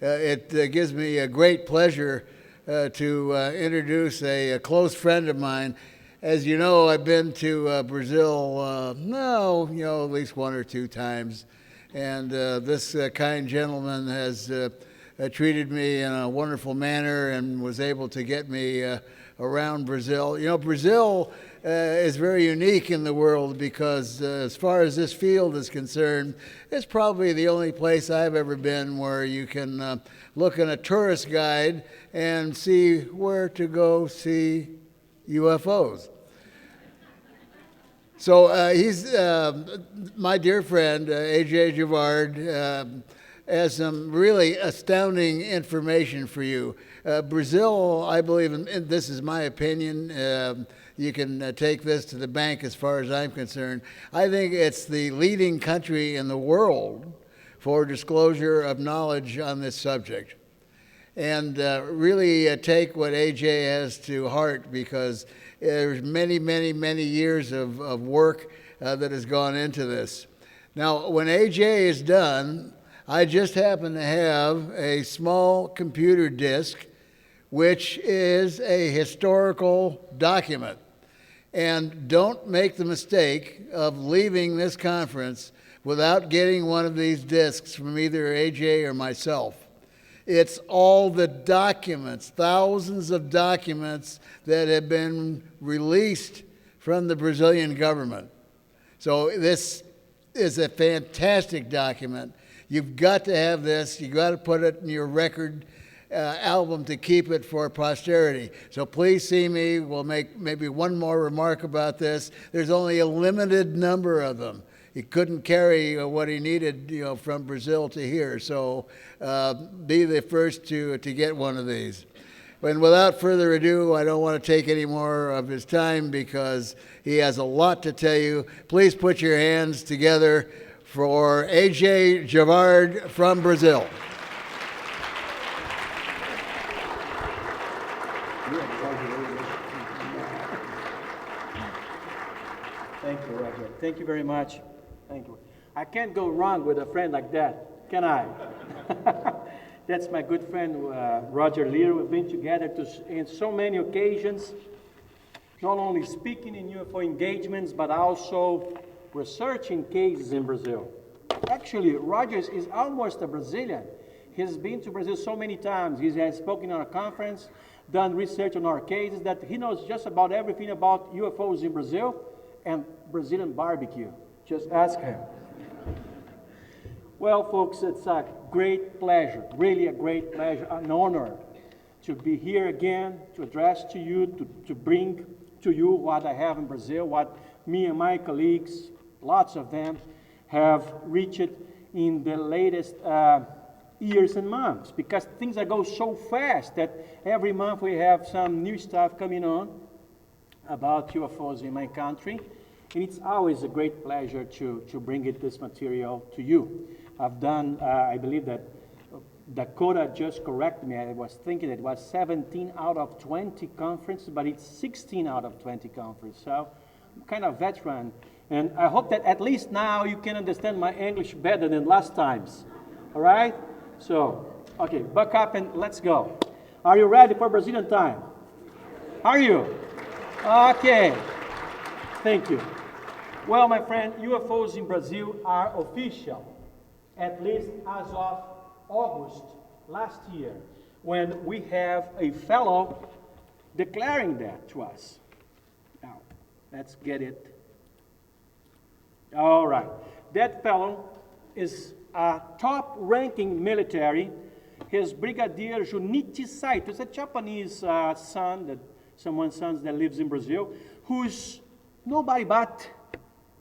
It gives me a great pleasure to introduce a close friend of mine. As you know, I've been to Brazil, at least one or two times. And this kind gentleman has treated me in a wonderful manner and was able to get me around Brazil. You know, Brazil is very unique in the world because as far as this field is concerned, it's probably the only place I've ever been where you can look in a tourist guide and see where to go see UFOs. So he's my dear friend, A.J. Gevaerd, has some really astounding information for you. Brazil, I believe, and this is my opinion, you can take this to the bank as far as I'm concerned. I think it's the leading country in the world for disclosure of knowledge on this subject. And really take what A.J. has to heart, because there's many, many, many years of work that has gone into this. Now, when A.J. is done, I just happen to have a small computer disk, which is a historical document. And don't make the mistake of leaving this conference without getting one of these disks from either A.J. or myself. It's all the documents, thousands of documents that have been released from the Brazilian government. So this is a fantastic document. You've got to have this. You've got to put it in your record album to keep it for posterity. So please see me. We'll make maybe one more remark about this. There's only a limited number of them. He couldn't carry what he needed, from Brazil to here. So be the first to get one of these. And without further ado, I don't want to take any more of his time because he has a lot to tell you. Please put your hands together for A.J. Gevaerd from Brazil. Thank you, Roger. Thank you very much. Thank you. I can't go wrong with a friend like that, can I? That's my good friend, Roger Lear. We've been together in so many occasions, not only speaking in UFO engagements, but also researching cases in Brazil. Actually, Roger is almost a Brazilian. He's been to Brazil so many times. He has spoken on a conference, done research on our cases, that he knows just about everything about UFOs in Brazil and Brazilian barbecue. Just ask him. Well, folks, it's a great pleasure, really a great pleasure, an honor to be here again, to address to you, to bring to you what I have in Brazil, what me and my colleagues, lots of them, have reached in the latest years and months, because things are going so fast that every month we have some new stuff coming on about UFOs in my country. And it's always a great pleasure to bring this material to you. I've done, I believe that Dakota just corrected me. I was thinking it was 17 out of 20 conferences, but it's 16 out of 20 conferences. So I'm kind of veteran. And I hope that at least now you can understand my English better than last times. All right? So, okay, buck up and let's go. Are you ready for Brazilian time? Are you? Okay. Thank you. Well, my friend, UFOs in Brazil are official, at least as of August last year, when we have a fellow declaring that to us. Now, let's get it. All right. That fellow is a top-ranking military. His Brigadier Junichi Saito is a Japanese son, someone's son that lives in Brazil, who's nobody but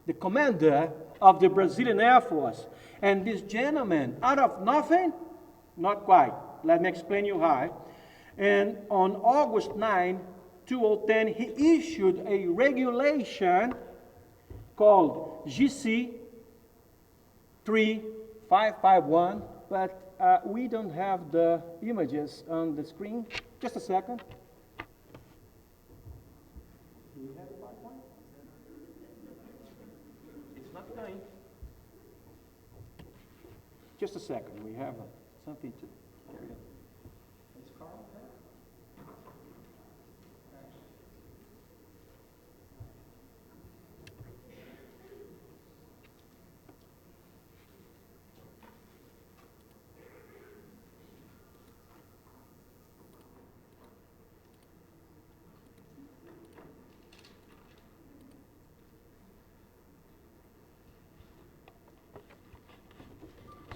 the commander of the Brazilian Air Force. And this gentleman, out of nothing, not quite. Let me explain you how. And on August 9, 2010, he issued a regulation called GC 3551, but we don't have the images on the screen. Just a second. Do you have the PowerPoint? It's not playing. Just a second. We have something to.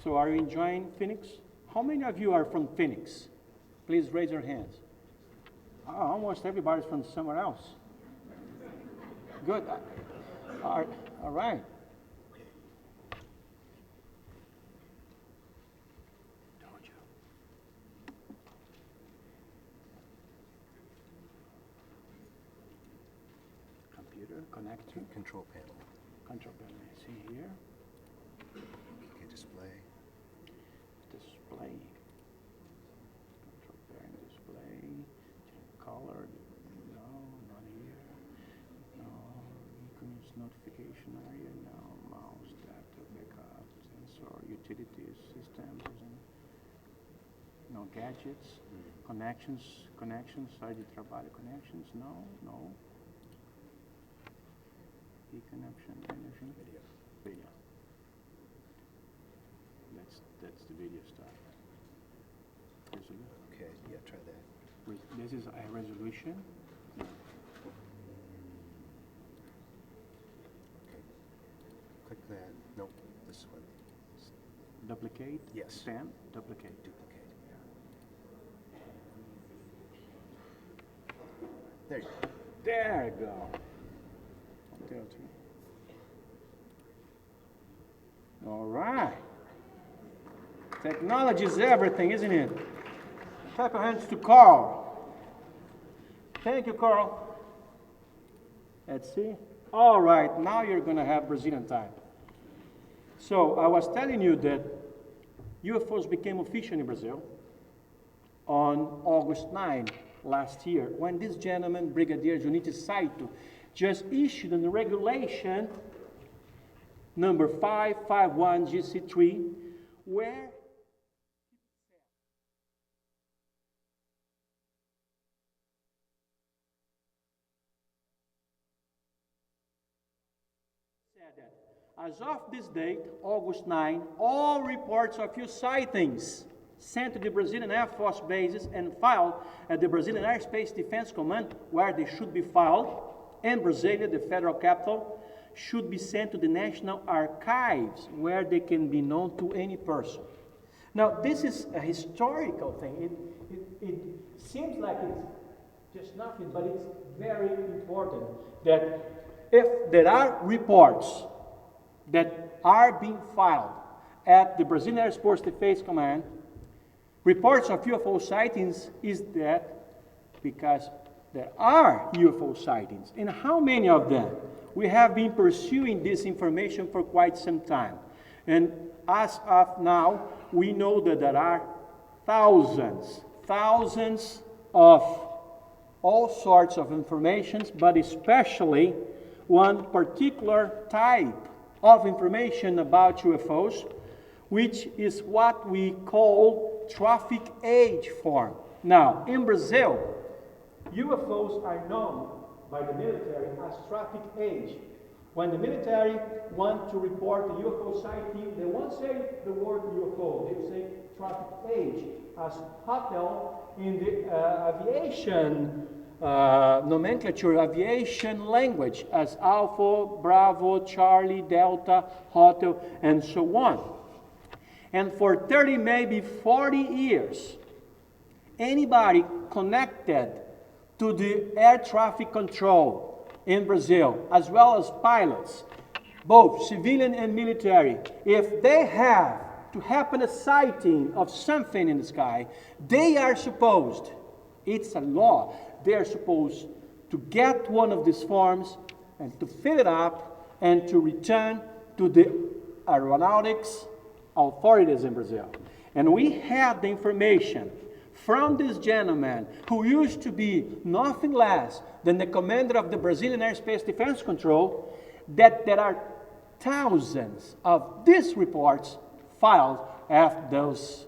So are you enjoying Phoenix? How many of you are from Phoenix? Please raise your hands. Almost everybody's from somewhere else. Good. All right. Told you. Computer connector. Control panel. Control panel. See here. Okay, display. Display. Control bearing display. Color. No, not here. No. E-commerce notification area. No. Mouse. Data. Backup. Sensor. Utilities. Systems. No gadgets. Connections. Site de trabalho. Connections. No. E-connection. Energy. Video. That's the video stuff. Okay, yeah, try that. This is a resolution. Okay. Click that. Nope, this one. Duplicate. Yes. Span. Duplicate. Duplicate. There you go. There you go. 1, 2, 3. All right. Technology is everything, isn't it? Clap your hands to Carl. Thank you, Carl. Let's see. All right, now you're going to have Brazilian time. So I was telling you that UFOs became official in Brazil on August 9 last year, when this gentleman, Brigadier Junite Saito, just issued a regulation number 551 GC3, where as of this date, August 9, all reports of few sightings sent to the Brazilian Air Force bases and filed at the Brazilian Airspace Defense Command, where they should be filed, and Brasilia, the federal capital, should be sent to the National Archives, where they can be known to any person. Now, this is a historical thing. It seems like it's just nothing, but it's very important that if there are reports that are being filed at the Brazilian Air Force Defense Command, reports of UFO sightings, is that because there are UFO sightings. And how many of them? We have been pursuing this information for quite some time. And as of now, we know that there are thousands of all sorts of information, but especially one particular type of information about UFOs, which is what we call traffic age form. Now, in Brazil, UFOs are known by the military as traffic age. When the military want to report a UFO sighting, they won't say the word UFO, they will say traffic age, as hotel in the aviation nomenclature, aviation language, as Alpha, Bravo, Charlie, Delta, Hotel, and so on. And for 30, maybe 40 years, anybody connected to the air traffic control in Brazil, as well as pilots, both civilian and military, if they have to happen a sighting of something in the sky, they are supposed, it's a law, they are supposed to get one of these forms and to fill it up and to return to the aeronautics authorities in Brazil. And we had the information from this gentleman who used to be nothing less than the commander of the Brazilian Airspace Defense Control, that there are thousands of these reports filed at those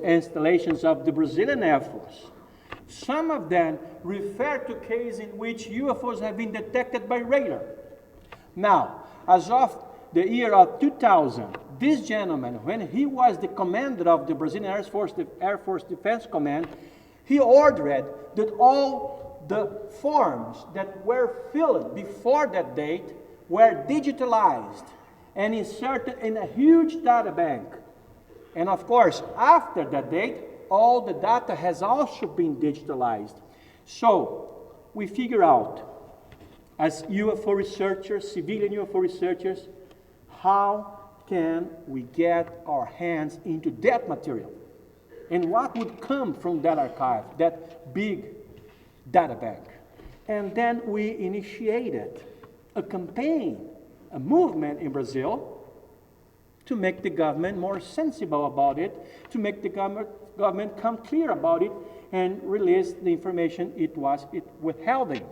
installations of the Brazilian Air Force. Some of them refer to cases in which UFOs have been detected by radar. Now, as of the year of 2000, this gentleman, when he was the commander of the Brazilian Air Force Defense Command, he ordered that all the forms that were filled before that date were digitalized and inserted in a huge data bank. And of course, after that date, all the data has also been digitalized. So we figure out, as UFO researchers, civilian UFO researchers, how can we get our hands into that material? And what would come from that archive, that big data bank? And then we initiated a campaign, a movement in Brazil to make the government more sensible about it, to make the government come clear about it and release the information it was withholding.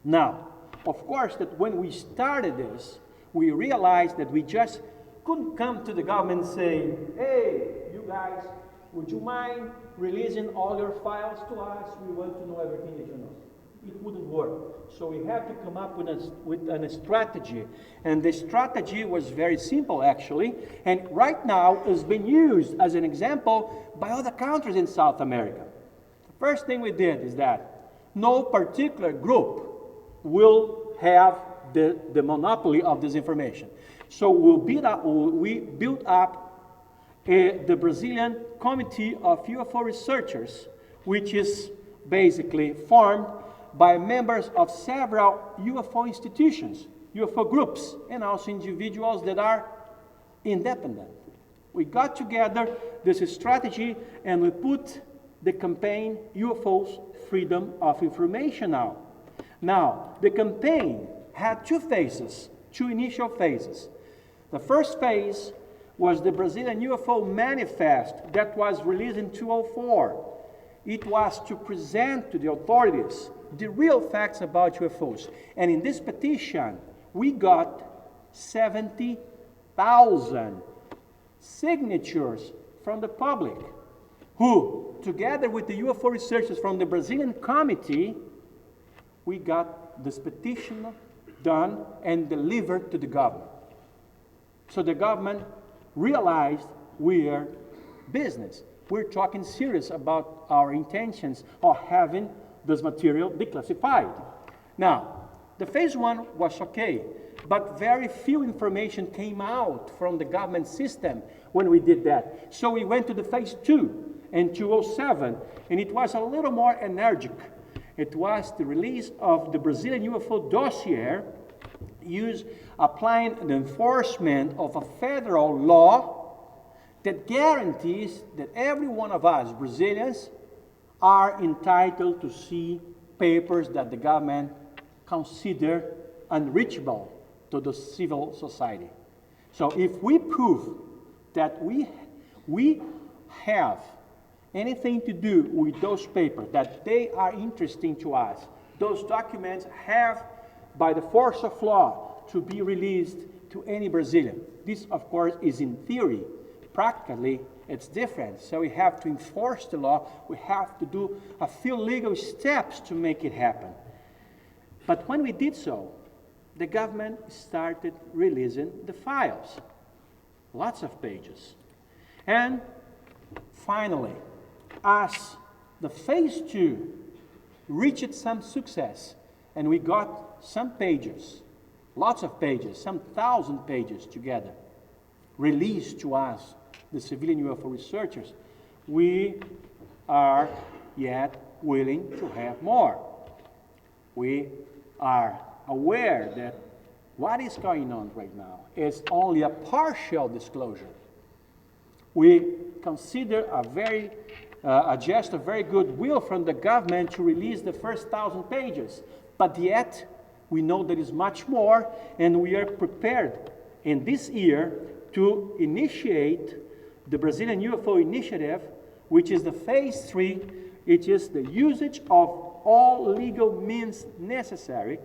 Now, of course, that when we started this, we realized that we just couldn't come to the government and say, hey, you guys, would you mind releasing all your files to us? We want to know everything that you know. It wouldn't work. So we had to come up with a strategy. And the strategy was very simple, actually. And right now is being used as an example by other countries in South America. The first thing we did is that no particular group will have the monopoly of this information. So we built up the Brazilian Committee of UFO Researchers, which is basically formed by members of several UFO institutions, UFO groups, and also individuals that are independent. We got together this strategy and we put the campaign UFOs Freedom of Information out. Now, the campaign had two phases, two initial phases. The first phase was the Brazilian Ufo Manifest that was released in 2004. It was to present to the authorities the real facts about UFOs. And in this petition, we got 70,000 signatures from the public, who, together with the UFO researchers from the Brazilian committee, we got this petition done and delivered to the government. So the government realized we are business. We're talking serious about our intentions of having this material declassified. Now, the phase one was okay, but very few information came out from the government system when we did that. So we went to the phase two in 2007, and it was a little more energetic. It was the release of the Brazilian UFO dossier, applying the enforcement of a federal law that guarantees that every one of us, Brazilians, are entitled to see papers that the government consider unreachable to the civil society. So if we prove that we have anything to do with those papers, that they are interesting to us, those documents have, by the force of law, to be released to any Brazilian. This, of course, is in theory. Practically, it's different. So we have to enforce the law. We have to do a few legal steps to make it happen. But when we did so, the government started releasing the files. Lots of pages. And finally, as the phase two reached some success, and we got some pages, lots of pages, some 1,000 pages together, released to us, the civilian UFO researchers, we are yet willing to have more. We are aware that what is going on right now is only a partial disclosure. We consider a gesture of very good will from the government to release the first 1,000 pages, but yet we know there is much more, and we are prepared in this year to initiate the Brazilian Ufo Initiative, which is the phase 3. It is the usage of all legal means necessary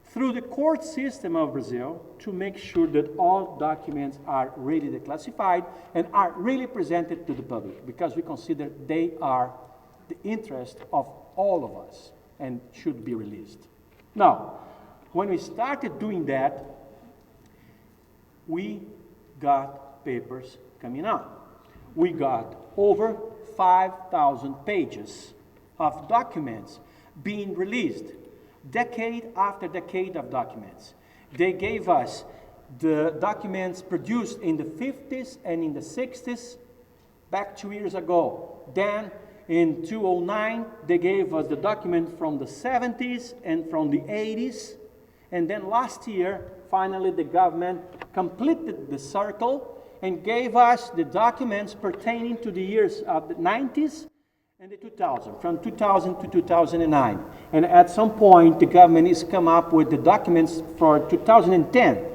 through the court system of Brazil to make sure that all documents are really declassified and are really presented to the public, because we consider they are the interest of all of us and should be released. Now, when we started doing that, we got papers coming out. We got over 5,000 pages of documents being released, decade after decade of documents. They gave us the documents produced in the 50s and in the 60s back 2 years ago. Then in 2009, they gave us the document from the 70s and from the 80s. And then last year, finally, the government completed the circle and gave us the documents pertaining to the years of the 90s and the 2000, from 2000 to 2009. And at some point, the government has come up with the documents for 2010.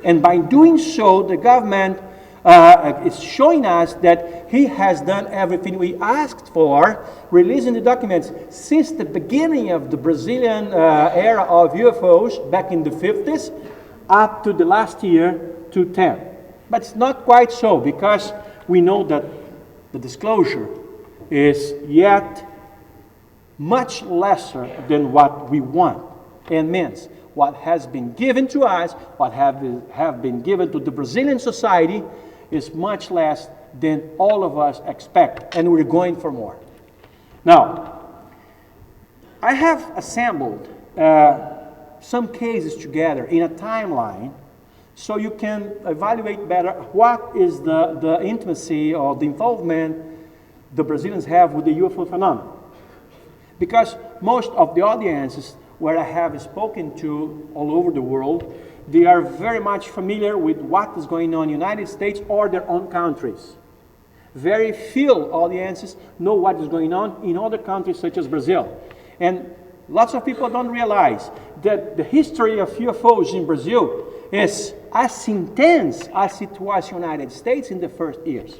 And by doing so, the government is showing us that he has done everything we asked for, releasing the documents since the beginning of the Brazilian era of UFOs back in the 50s up to the last year, 2010. But it's not quite so, because we know that the disclosure is yet much lesser than what we want. And means what has been given to us, what have been given to the Brazilian society, is much less than all of us expect, and we're going for more. Now, I have assembled some cases together in a timeline so you can evaluate better what is the intimacy or the involvement the Brazilians have with the UFO phenomenon. Because most of the audiences where I have spoken to all over the world, they are very much familiar with what is going on in the United States or their own countries. Very few audiences know what is going on in other countries such as Brazil. And lots of people don't realize that the history of UFOs in Brazil is as intense as it was in the United States in the first years.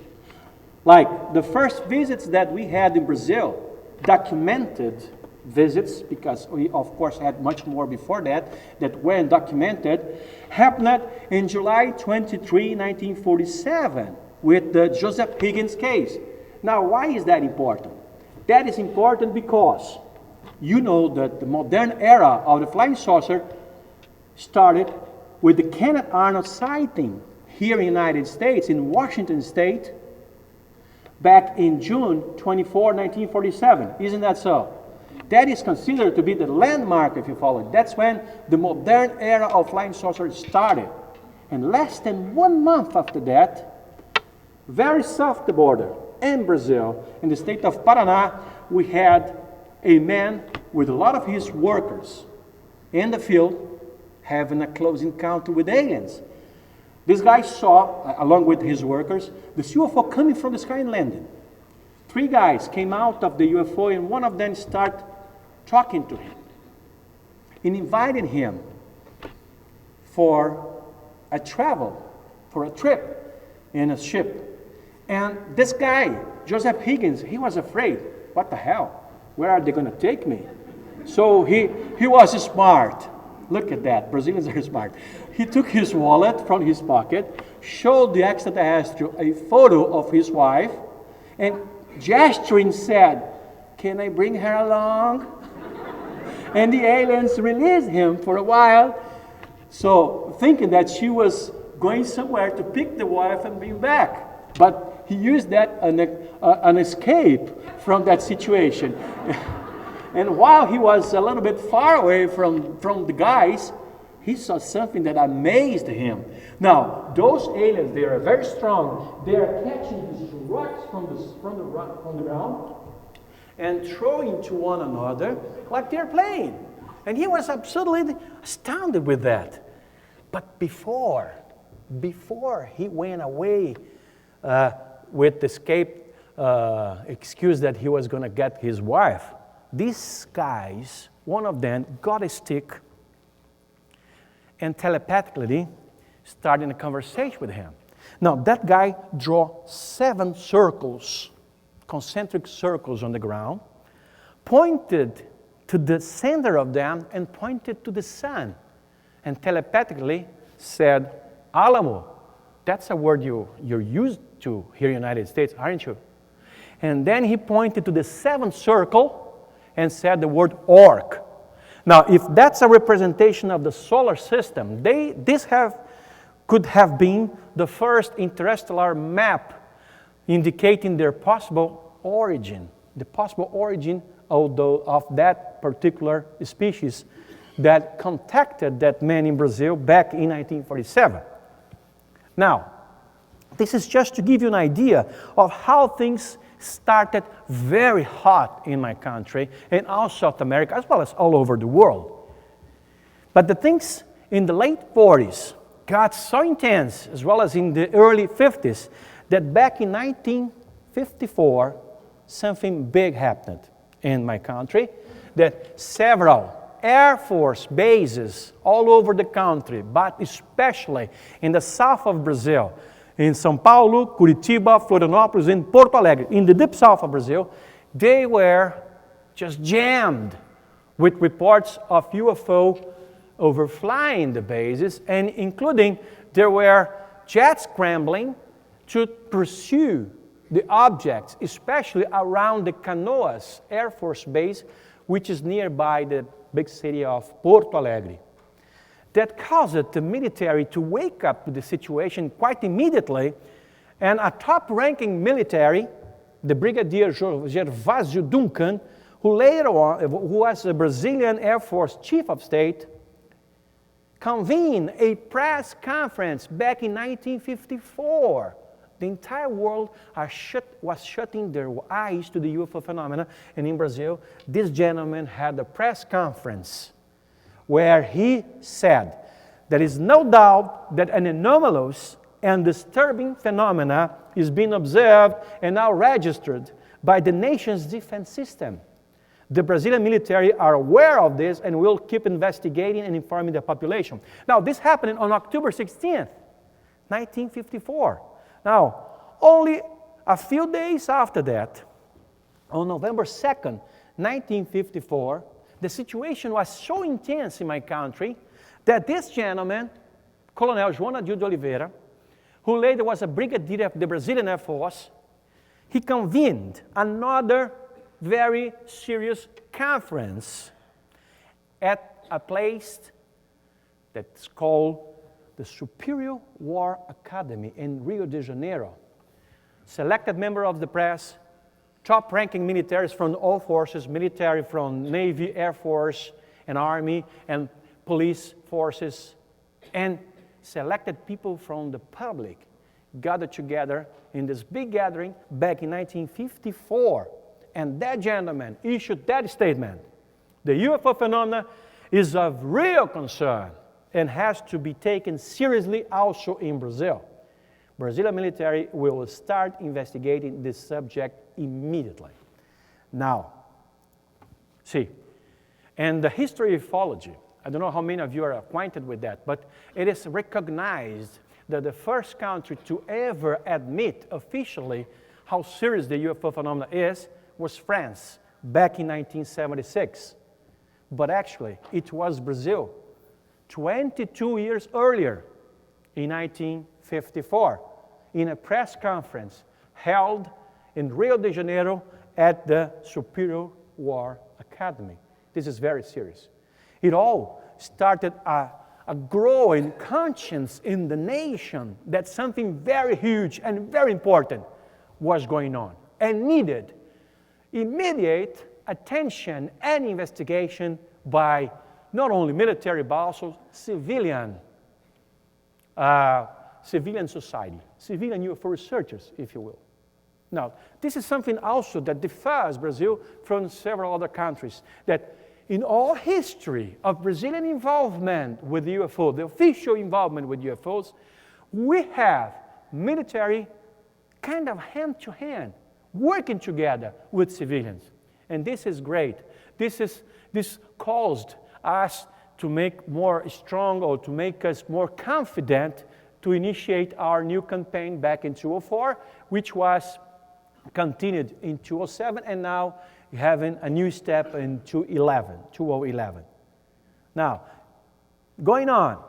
Like the first visits that we had in Brazil, documented visits, because we of course had much more before that were documented, happened in July 23, 1947 with the Joseph Higgins case. Now, why is that important? That is important because you know that the modern era of the flying saucer started with the Kenneth Arnold sighting here in the United States, in Washington State, back in June 24, 1947. Isn't that so? That is considered to be the landmark, if you follow it. That's when the modern era of flying saucers started. And less than 1 month after that, very south of the border, in Brazil, in the state of Paraná, we had a man with a lot of his workers in the field having a close encounter with aliens. This guy saw, along with his workers, this UFO coming from the sky and landing. 3 guys came out of the UFO, and one of them started talking to him and invited him for a travel, for a trip in a ship. And this guy, Joseph Higgins, he was afraid. What the hell? Where are they going to take me? So he was smart. Look at that. Brazilians are smart. He took his wallet from his pocket, showed the extraterrestrial a photo of his wife, and gesturing said, "Can I bring her along?" And the aliens released him for a while, so thinking that she was going somewhere to pick the wife and bring back. But he used that an escape from that situation. And while he was a little bit far away from the guys, he saw something that amazed him. Now, those aliens, they are very strong. They are catching these rocks from the ground and throwing to one another like they're playing. And he was absolutely astounded with that. But before he went away with the escape excuse that he was going to get his wife, these guys, one of them got a stick and telepathically started a conversation with him. Now, that guy drew 7 circles, concentric circles on the ground, pointed to the center of them and pointed to the sun, and telepathically said, "Alamo." That's a word you're used to here in the United States, aren't you? And then he pointed to the 7th circle and said the word "orc." Now, if that's a representation of the solar system, this could have been the first interstellar map indicating their possible origin, the possible origin of that particular species that contacted that man in Brazil back in 1947. Now, This is just to give you an idea of how things started very hot in my country and all South America, as well as all over the world. But the things in the late 40s got so intense, as well as in the early 50s, that back in 1954, something big happened in my country, that several Air Force bases all over the country, but especially in the south of Brazil, in São Paulo, Curitiba, Florianópolis, and Porto Alegre, in the deep south of Brazil, they were just jammed with reports of UFO overflying the bases, and including there were jets scrambling to pursue the objects, especially around the Canoas Air Force Base, which is nearby the big city of Porto Alegre. That caused the military to wake up to the situation quite immediately, and a top-ranking military, the Brigadier Gervásio Duncan, who later on, who was the Brazilian Air Force Chief of State, convened a press conference back in 1954. The entire world was shutting their eyes to the UFO phenomena, and in Brazil, this gentleman had a press conference where he said, there is no doubt that an anomalous and disturbing phenomena is being observed and now registered by the nation's defense system. The Brazilian military are aware of this and will keep investigating and informing the population. Now, this happened on October 16th, 1954. Now, only a few days after that, on November 2nd, 1954, the situation was so intense in my country that this gentleman, Colonel João Adil de Oliveira, who later was a brigadier of the Brazilian Air Force, he convened another very serious conference at a place that's called the Superior War Academy in Rio de Janeiro. Selected member of the press, top-ranking militaries from all forces, military from Navy, Air Force, and Army, and police forces, and selected people from the public gathered together in this big gathering back in 1954. And that gentleman issued that statement. The UFO phenomena is of real concern and has to be taken seriously also in Brazil. Brazilian military will start investigating this subject immediately. Now, see, and the history of ufology, I don't know how many of you are acquainted with that, but it is recognized that the first country to ever admit officially how serious the UFO phenomena is was France, back in 1976. But actually, it was Brazil, 22 years earlier, in 1954, in a press conference held in Rio de Janeiro at the Superior War Academy. This is very serious. It all started a growing conscience in the nation that something very huge and very important was going on and needed immediate attention and investigation by not only military but also civilian society, civilian UFO researchers, if you will. Now, this is something also that differs Brazil from several other countries, that in all history of Brazilian involvement with UFO, the official involvement with UFOs, we have military kind of hand-to-hand, working together with civilians. And this is great. This caused us to make more strong, or to make us more confident to initiate our new campaign back in 2004, which was continued in 2007, and now having a new step in 2011. Now, going on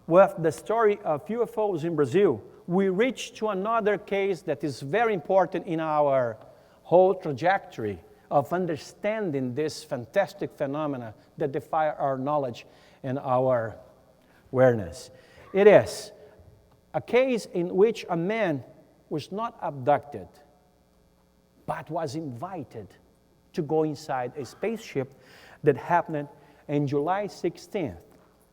with the story of UFOs in Brazil, we reach to another case that is very important in our whole trajectory of understanding this fantastic phenomena that defy our knowledge and our awareness. It is a case in which a man was not abducted, but was invited to go inside a spaceship that happened on July 16th,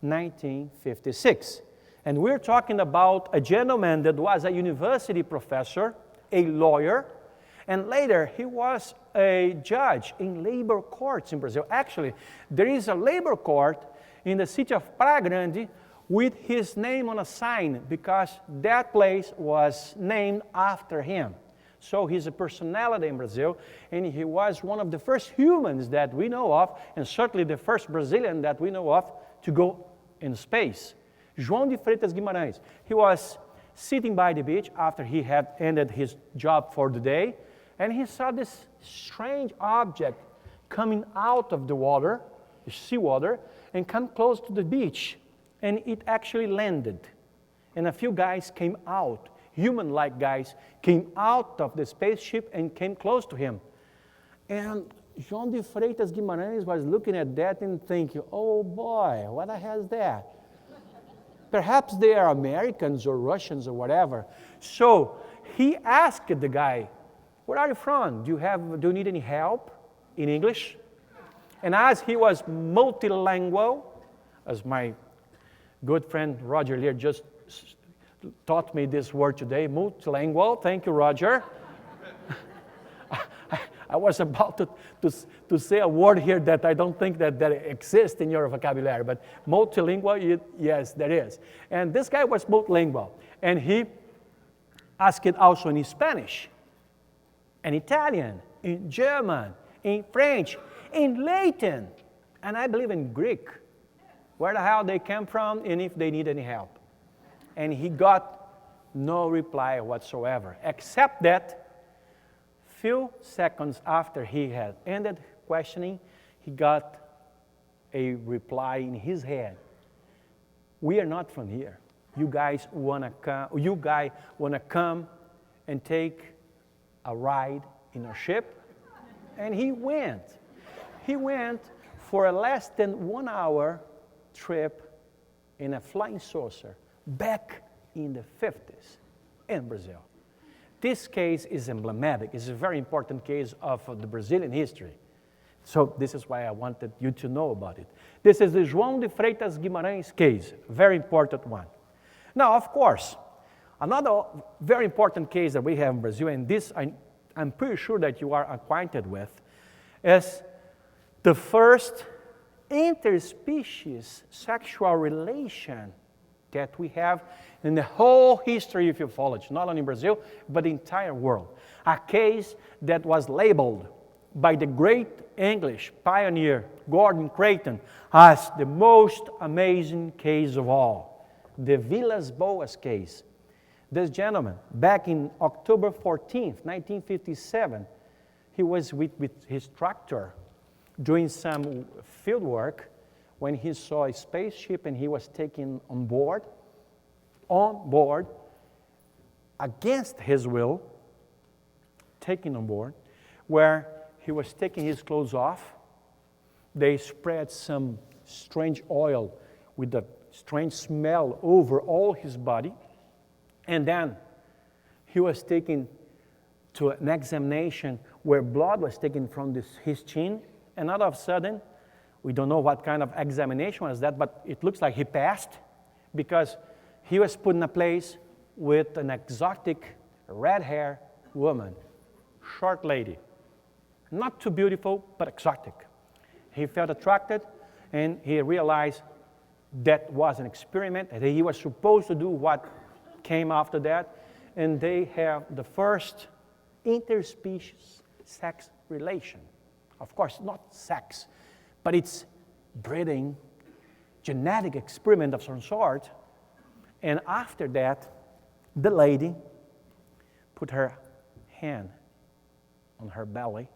1956. And we're talking about a gentleman that was a university professor, a lawyer, and later he was a judge in labor courts in Brazil. Actually, there is a labor court in the city of Praia Grande with his name on a sign because that place was named after him. So he's a personality in Brazil, and he was one of the first humans that we know of, and certainly the first Brazilian that we know of to go in space. João de Freitas Guimarães. He was sitting by the beach after he had ended his job for the day, and he saw this strange object coming out of the water, the seawater, and come close to the beach. And it actually landed. And a few guys came out, human-like guys, came out of the spaceship and came close to him. And João de Freitas Guimarães was looking at that and thinking, oh boy, what the hell is that? Perhaps they are Americans or Russians or whatever. So he asked the guy, where are you from? Do you need any help in English? And as he was multilingual, as my good friend Roger Lear just taught me this word today, multilingual. Thank you, Roger. I was about to say a word here that I don't think that exists in your vocabulary, but multilingual, yes, there is. And this guy was multilingual, and he asked it also in Spanish, in Italian, in German, in French, in Latin, and I believe in Greek, where the hell they came from and if they need any help. And he got no reply whatsoever, except that few seconds after he had ended questioning, he got a reply in his head. We are not from here. You guys wanna come and take a ride in our ship? And he went. He went for a less than 1 hour trip in a flying saucer back in the 50s in Brazil. This case is emblematic. It's a very important case of the Brazilian history. So this is why I wanted you to know about it. This is the João de Freitas Guimarães case, very important one. Now, of course, another very important case that we have in Brazil, and this I'm pretty sure that you are acquainted with, is the first interspecies sexual relation that we have in the whole history of ufology, not only in Brazil, but the entire world. A case that was labeled by the great English pioneer Gordon Creighton as the most amazing case of all, the Vilas Boas case. This gentleman, back in October 14th, 1957, he was with his tractor doing some field work when he saw a spaceship and he was taken on board, against his will, taken on board, where he was taking his clothes off. They spread some strange oil with a strange smell over all his body. And then he was taken to an examination where blood was taken from his chin. And all of a sudden, we don't know what kind of examination was that, but it looks like he passed because he was put in a place with an exotic red-haired woman, short lady. Not too beautiful, but exotic. He felt attracted, and he realized that was an experiment, and he was supposed to do what came after that, and they have the first interspecies sex relation. Of course, not sex, but it's breeding, genetic experiment of some sort. And after that, the lady put her hand on her belly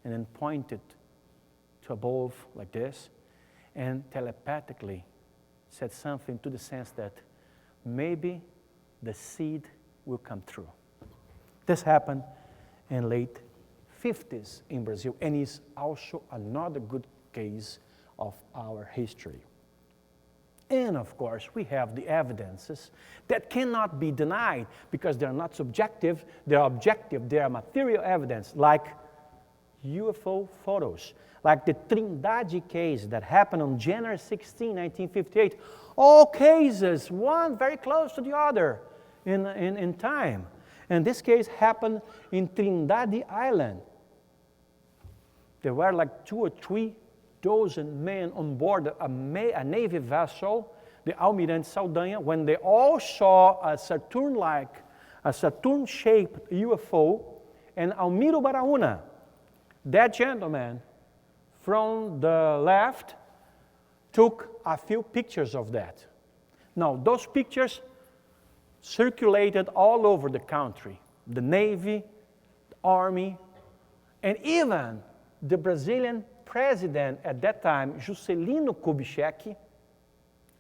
and then pointed to above like this and telepathically said something to the sense that maybe the seed will come true. This happened in late 50s in Brazil, and is also another good case of our history. And of course, we have the evidences that cannot be denied because they're not subjective, they're objective, they are material evidence, like UFO photos, like the Trindade case that happened on January 16, 1958. All cases, one very close to the other in time. And this case happened in Trindade Island. There were like 2 or 3 dozen men on board a Navy vessel, the Almirante Saldanha, when they all saw a Saturn-shaped UFO, and Almiro Baraúna, that gentleman from the left, took a few pictures of that. Now, those pictures circulated all over the country. The Navy, the Army, and even the Brazilian president at that time, Juscelino Kubitschek,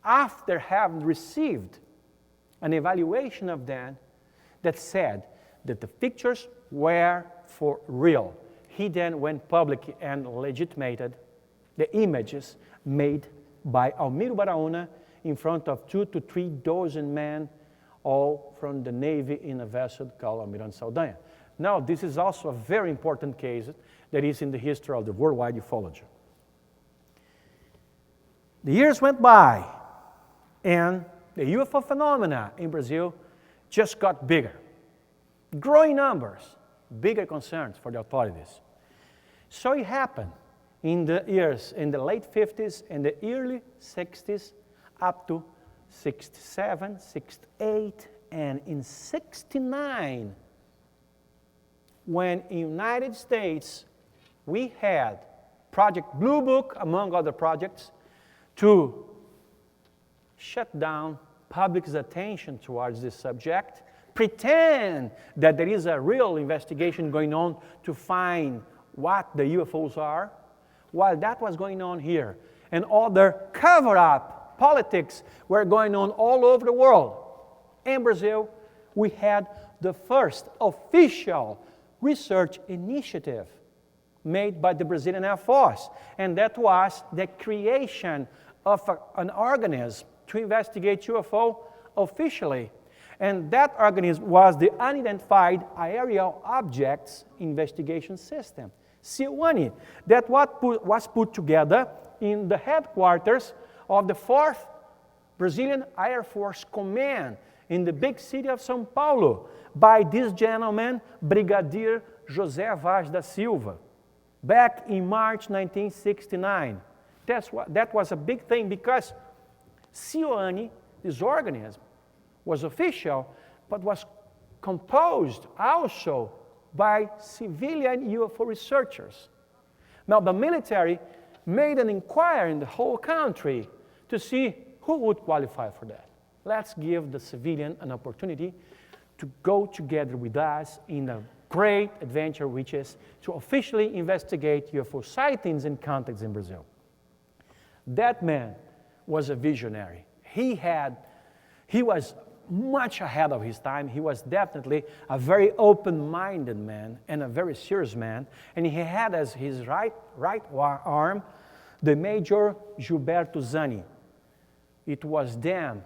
after having received an evaluation of them that said that the pictures were for real. He then went public and legitimated the images made by Almiro Baraúna in front of 2 to 3 dozen men, all from the Navy in a vessel called Almirante Saldanha. Now, this is also a very important case that is in the history of the worldwide ufology. The years went by, and the UFO phenomena in Brazil just got bigger. Growing numbers, bigger concerns for the authorities. So it happened in the late 50s and the early 60s, up to 67, 68, and in 69, when in the United States we had Project Blue Book, among other projects, to shut down public's attention towards this subject, pretend that there is a real investigation going on to find what the UFOs are, while that was going on here, and other cover-up politics were going on all over the world. In Brazil, we had the first official research initiative made by the Brazilian Air Force, and that was the creation of an organism to investigate UFO officially. And that organism was the Unidentified Aerial Objects Investigation System, CIUANI, that was put together in the headquarters of the 4th Brazilian Air Force Command in the big city of São Paulo by this gentleman, Brigadier José Vaz da Silva, back in March 1969. That was a big thing because CIUANI, this organism, was official, but was composed also by civilian UFO researchers. Now, the military made an inquiry in the whole country to see who would qualify for that. Let's give the civilian an opportunity to go together with us in a great adventure, which is to officially investigate UFO sightings and contacts in Brazil. That man was a visionary. He was much ahead of his time. He was definitely a very open-minded man and a very serious man. And he had as his right arm the Major Gilberto Zani. It was them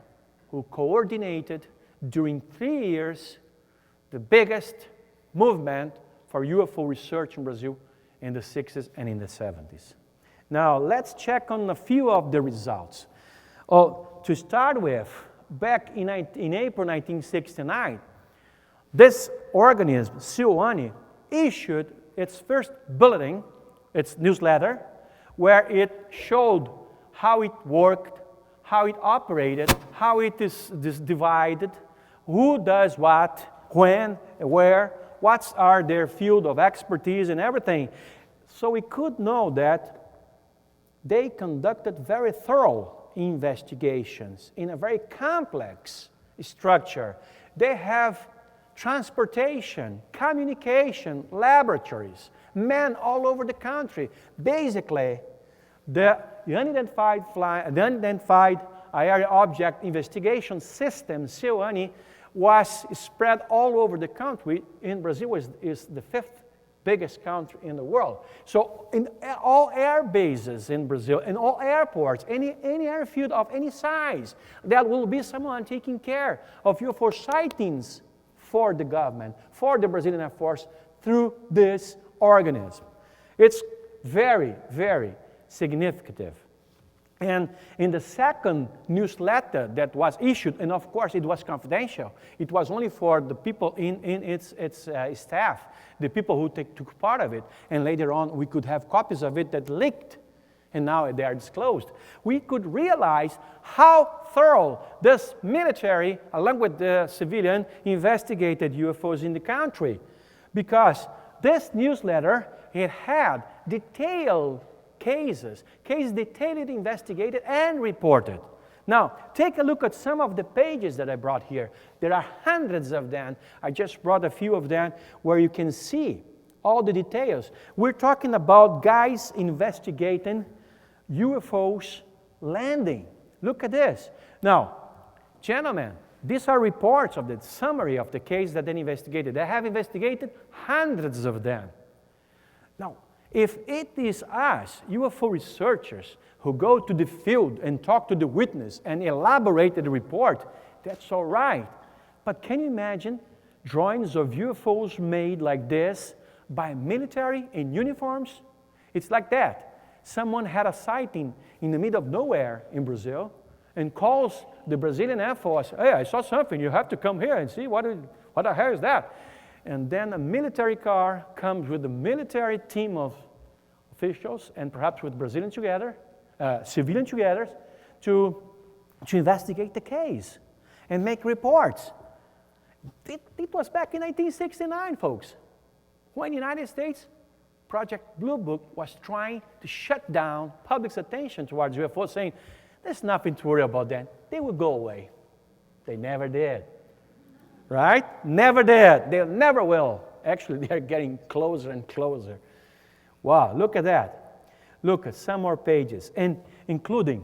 who coordinated during 3 years the biggest movement for UFO research in Brazil in the 60s and in the 70s. Now, let's check on a few of the results. To start with, back in April 1969, this organism, CIUANI, issued its first bulletin, its newsletter, where it showed how it worked, how it operated, how it is divided, who does what, when, where, what are their field of expertise and everything. So we could know that they conducted very thorough investigations in a very complex structure. They have transportation, communication, laboratories, men all over the country. Basically, the Unidentified Aerial Object Investigation System, CIUANI, was spread all over the country. In Brazil is the 5th biggest country in the world. So in all air bases in Brazil, in all airports, any airfield of any size, there will be someone taking care of UFO sightings for the government, for the Brazilian Air Force, through this organism. It's very, very significant. And in the second newsletter that was issued, and of course it was confidential, it was only for the people in its staff, the people who took part of it, and later on we could have copies of it that leaked, and now they are disclosed. We could realize how thorough this military, along with the civilian, investigated UFOs in the country. Because this newsletter, it had detailed cases detailed, investigated, and reported. Now, take a look at some of the pages that I brought here. There are hundreds of them. I just brought a few of them where you can see all the details. We're talking about guys investigating UFOs landing. Look at this. Now, gentlemen, these are reports of the summary of the case that they investigated. They have investigated hundreds of them. Now, if it is us, UFO researchers, who go to the field and talk to the witness and elaborate the report, that's all right. But can you imagine drawings of UFOs made like this by military in uniforms? It's like that. Someone had a sighting in the middle of nowhere in Brazil and calls the Brazilian Air Force, hey, I saw something, you have to come here and see what the hell is that? And then a military car comes with a military team of officials and perhaps with Brazilians together, civilians together, to investigate the case and make reports. It was back in 1969, folks, when the United States Project Blue Book was trying to shut down public's attention towards UFOs, saying, there's nothing to worry about that. They will go away. They never did. Right? Never did. They never will. Actually, they're getting closer and closer. Wow, look at that. Look at some more pages, and including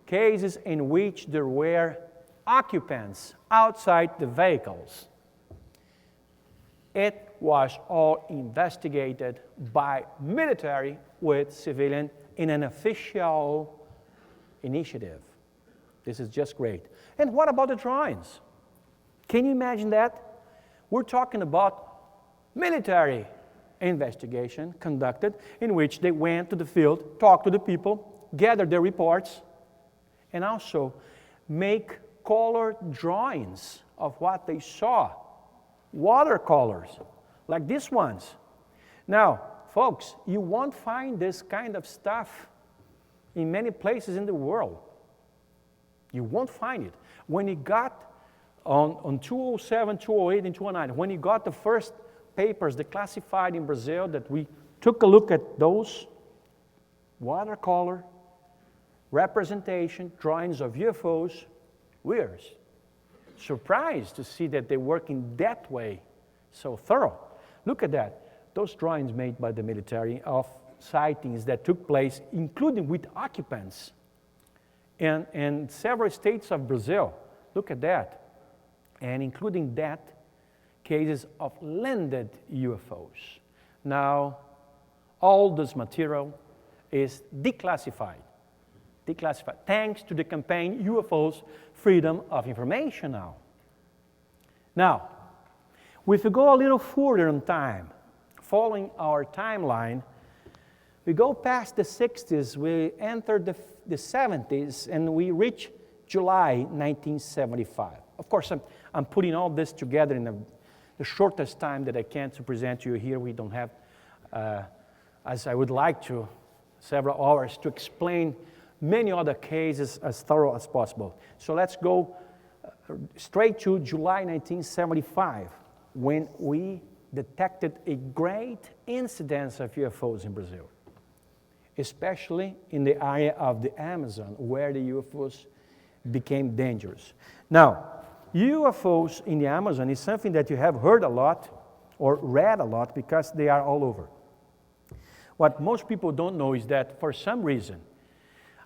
cases in which there were occupants outside the vehicles. It was all investigated by military with civilian in an official initiative. This is just great. And what about the drawings? Can you imagine that? We're talking about military investigation conducted in which they went to the field, talked to the people, gathered their reports, and also make color drawings of what they saw. Watercolors, like these ones. Now, folks, you won't find this kind of stuff in many places in the world. You won't find it. When it got on 207, 208, and 209, when he got the first papers declassified in Brazil, that we took a look at those watercolor representation drawings of UFOs, we were surprised to see that they work in that way, so thorough. Look at that. Those drawings made by the military of sightings that took place, including with occupants in several states of Brazil. Look at that. And including that, cases of landed UFOs. Now, all this material is declassified, thanks to the campaign UFOs Freedom of Information now. Now, if we go a little further in time, following our timeline, we go past the 60s, we enter the 70s, and we reach July 1975. Of course, I'm putting all this together in the shortest time that I can to present to you here. We don't have, as I would like to, several hours to explain many other cases as thorough as possible. So let's go straight to July 1975, when we detected a great incidence of UFOs in Brazil, especially in the area of the Amazon, where the UFOs became dangerous. Now, UFOs in the Amazon is something that you have heard a lot or read a lot because they are all over. What most people don't know is that for some reason,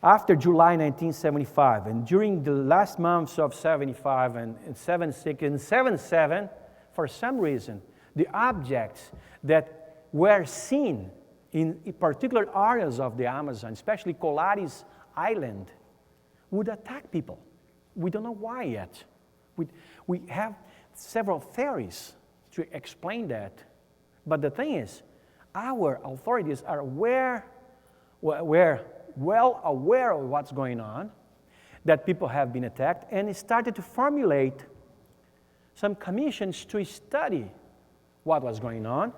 after July 1975 and during the last months of 75 and 76 and 77, for some reason, the objects that were seen in particular areas of the Amazon, especially Colares Island, would attack people. We don't know why yet. We have several theories to explain that. But the thing is, our authorities are well aware of what's going on, that people have been attacked, and started to formulate some commissions to study what was going on,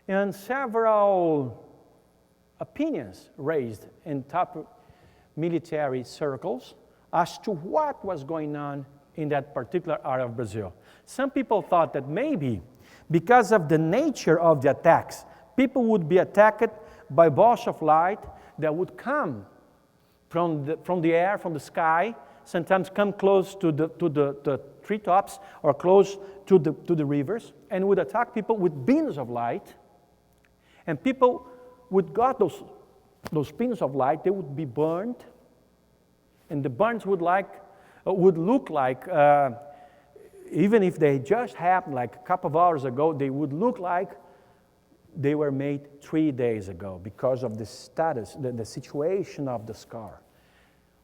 and several opinions raised in top military circles as to what was going on in that particular area of Brazil. Some people thought that maybe because of the nature of the attacks, people would be attacked by balls of light that would come from the air, from the sky, sometimes come close to the treetops or close to the rivers, and would attack people with beams of light. And people would got those beams of light, they would be burned, and the burns would look like, even if they just happened like a couple of hours ago, they would look like they were made 3 days ago because of the status, the situation of the scar.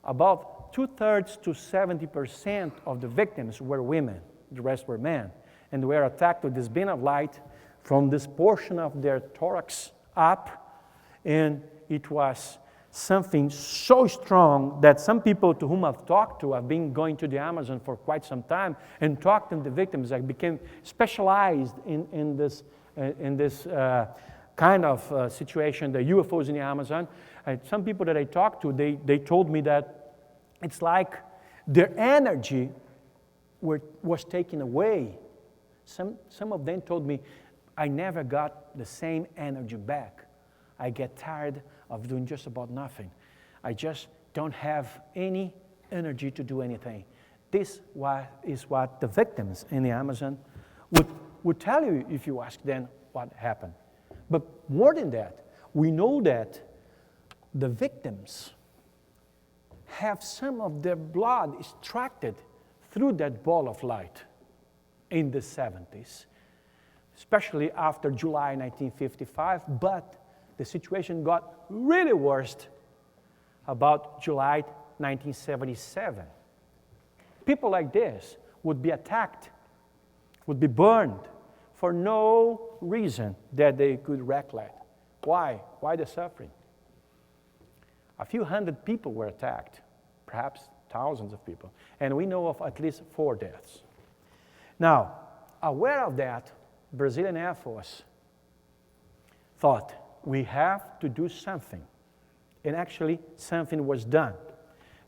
About 2/3 to 70% of the victims were women, the rest were men, and were attacked with this beam of light from this portion of their thorax up, and it was something so strong that some people to whom I've talked to, I've been going to the Amazon for quite some time and talked to the victims. I became specialized in this kind of situation, the UFOs in the Amazon. Some people that I talked to, they told me that it's like their energy was taken away. Some of them told me, I never got the same energy back. I get tired of doing just about nothing. I just don't have any energy to do anything. This is what the victims in the Amazon would tell you if you ask them what happened. But more than that, we know that the victims have some of their blood extracted through that ball of light in the 70s, especially after July 1955, but the situation got really worse about July 1977. People like this would be attacked, would be burned for no reason that they could recollect. Why? Why the suffering? A few hundred people were attacked, perhaps thousands of people, and we know of at least 4 deaths. Now, aware of that, Brazilian Air Force thought, we have to do something. And actually, something was done.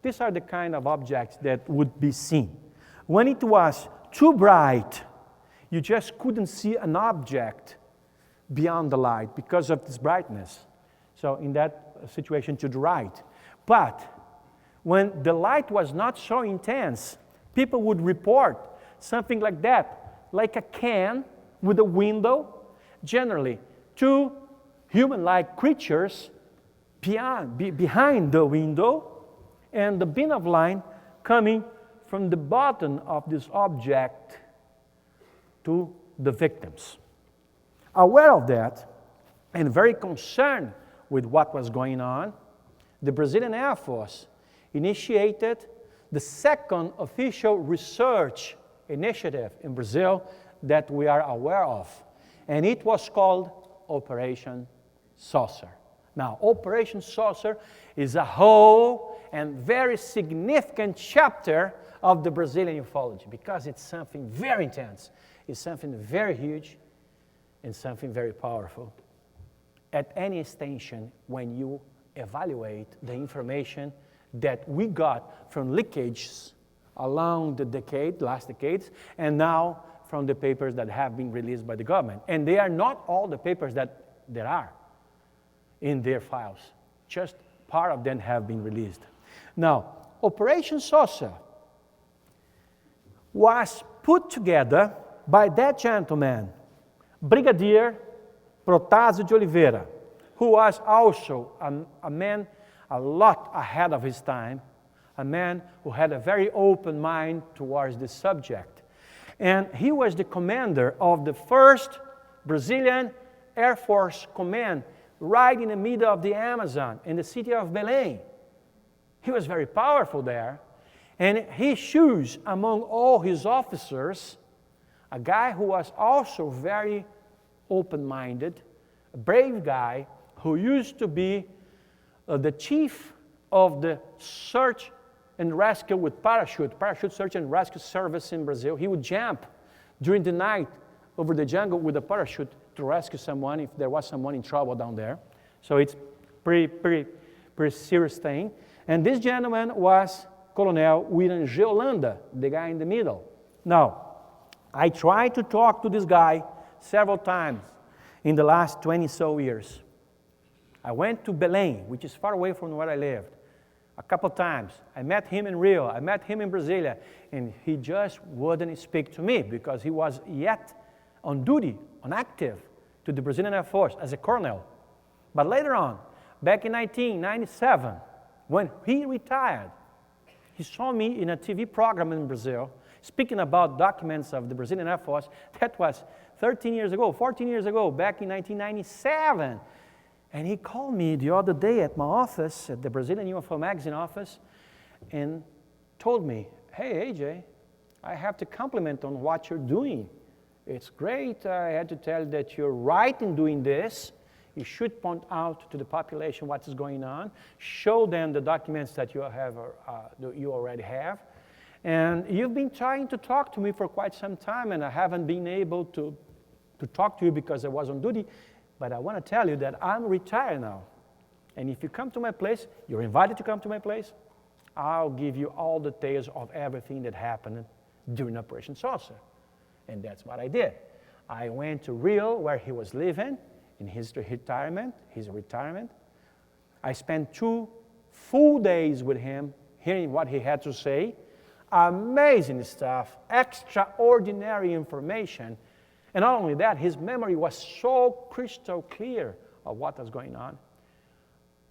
These are the kind of objects that would be seen. When it was too bright, you just couldn't see an object beyond the light because of this brightness. So in that situation to the right. But when the light was not so intense, people would report something like that, like a can with a window, generally 2 human-like creatures behind the window, and the beam of light coming from the bottom of this object to the victims. Aware of that, and very concerned with what was going on, the Brazilian Air Force initiated the second official research initiative in Brazil that we are aware of, and it was called Operation Saucer. Now, Operation Saucer is a whole and very significant chapter of the Brazilian ufology because it's something very intense, it's something very huge, and something very powerful. At any station, when you evaluate the information that we got from leakages along the last decades, and now from the papers that have been released by the government. And they are not all the papers that there are in their files. Just part of them have been released. Now, Operation Saucer was put together by that gentleman, Brigadier Protásio de Oliveira, who was also a man a lot ahead of his time, a man who had a very open mind towards this subject. And he was the commander of the first Brazilian Air Force Command right in the middle of the Amazon, in the city of Belém. He was very powerful there, and he chose among all his officers a guy who was also very open-minded, a brave guy who used to be the chief of the search and rescue with parachute search and rescue service in Brazil. He would jump during the night over the jungle with a parachute to rescue someone if there was someone in trouble down there. So it's pretty serious thing. And this gentleman was Colonel William G. Holanda, the guy in the middle. Now, I tried to talk to this guy several times in the last 20-so years. I went to Belém, which is far away from where I lived, a couple times. I met him in Rio, I met him in Brasilia, and he just wouldn't speak to me because he was yet on duty, on active, to the Brazilian Air Force as a colonel. But later on, back in 1997, when he retired, he saw me in a TV program in Brazil, speaking about documents of the Brazilian Air Force. That was 14 years ago, back in 1997. And he called me the other day at my office, at the Brazilian Ufo magazine office, and told me, hey, AJ, I have to compliment on what you're doing. It's great. I had to tell you that you're right in doing this. You should point out to the population what is going on. Show them the documents that you already have. And you've been trying to talk to me for quite some time, and I haven't been able to talk to you because I was on duty. But I want to tell you that I'm retired now. And if you come to my place, you're invited to come to my place. I'll give you all the details of everything that happened during Operation Saucer. And that's what I did. I went to Rio, where he was living, in his retirement. I spent 2 full days with him, hearing what he had to say. Amazing stuff, extraordinary information. And not only that, his memory was so crystal clear of what was going on.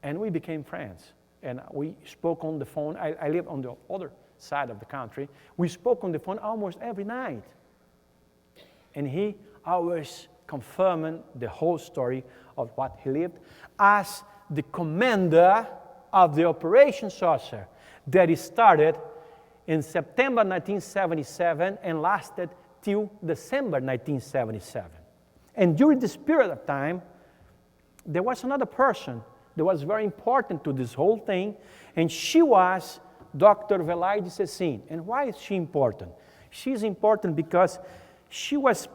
And we became friends. And we spoke on the phone. I live on the other side of the country. We spoke on the phone almost every night. And he always confirming the whole story of what he lived as the commander of the Operation Saucer that started in September 1977 and lasted till December 1977. And during this period of time, there was another person that was very important to this whole thing, and she was Dr. Gevaerd Cecin. And why is she important? She's important because she was,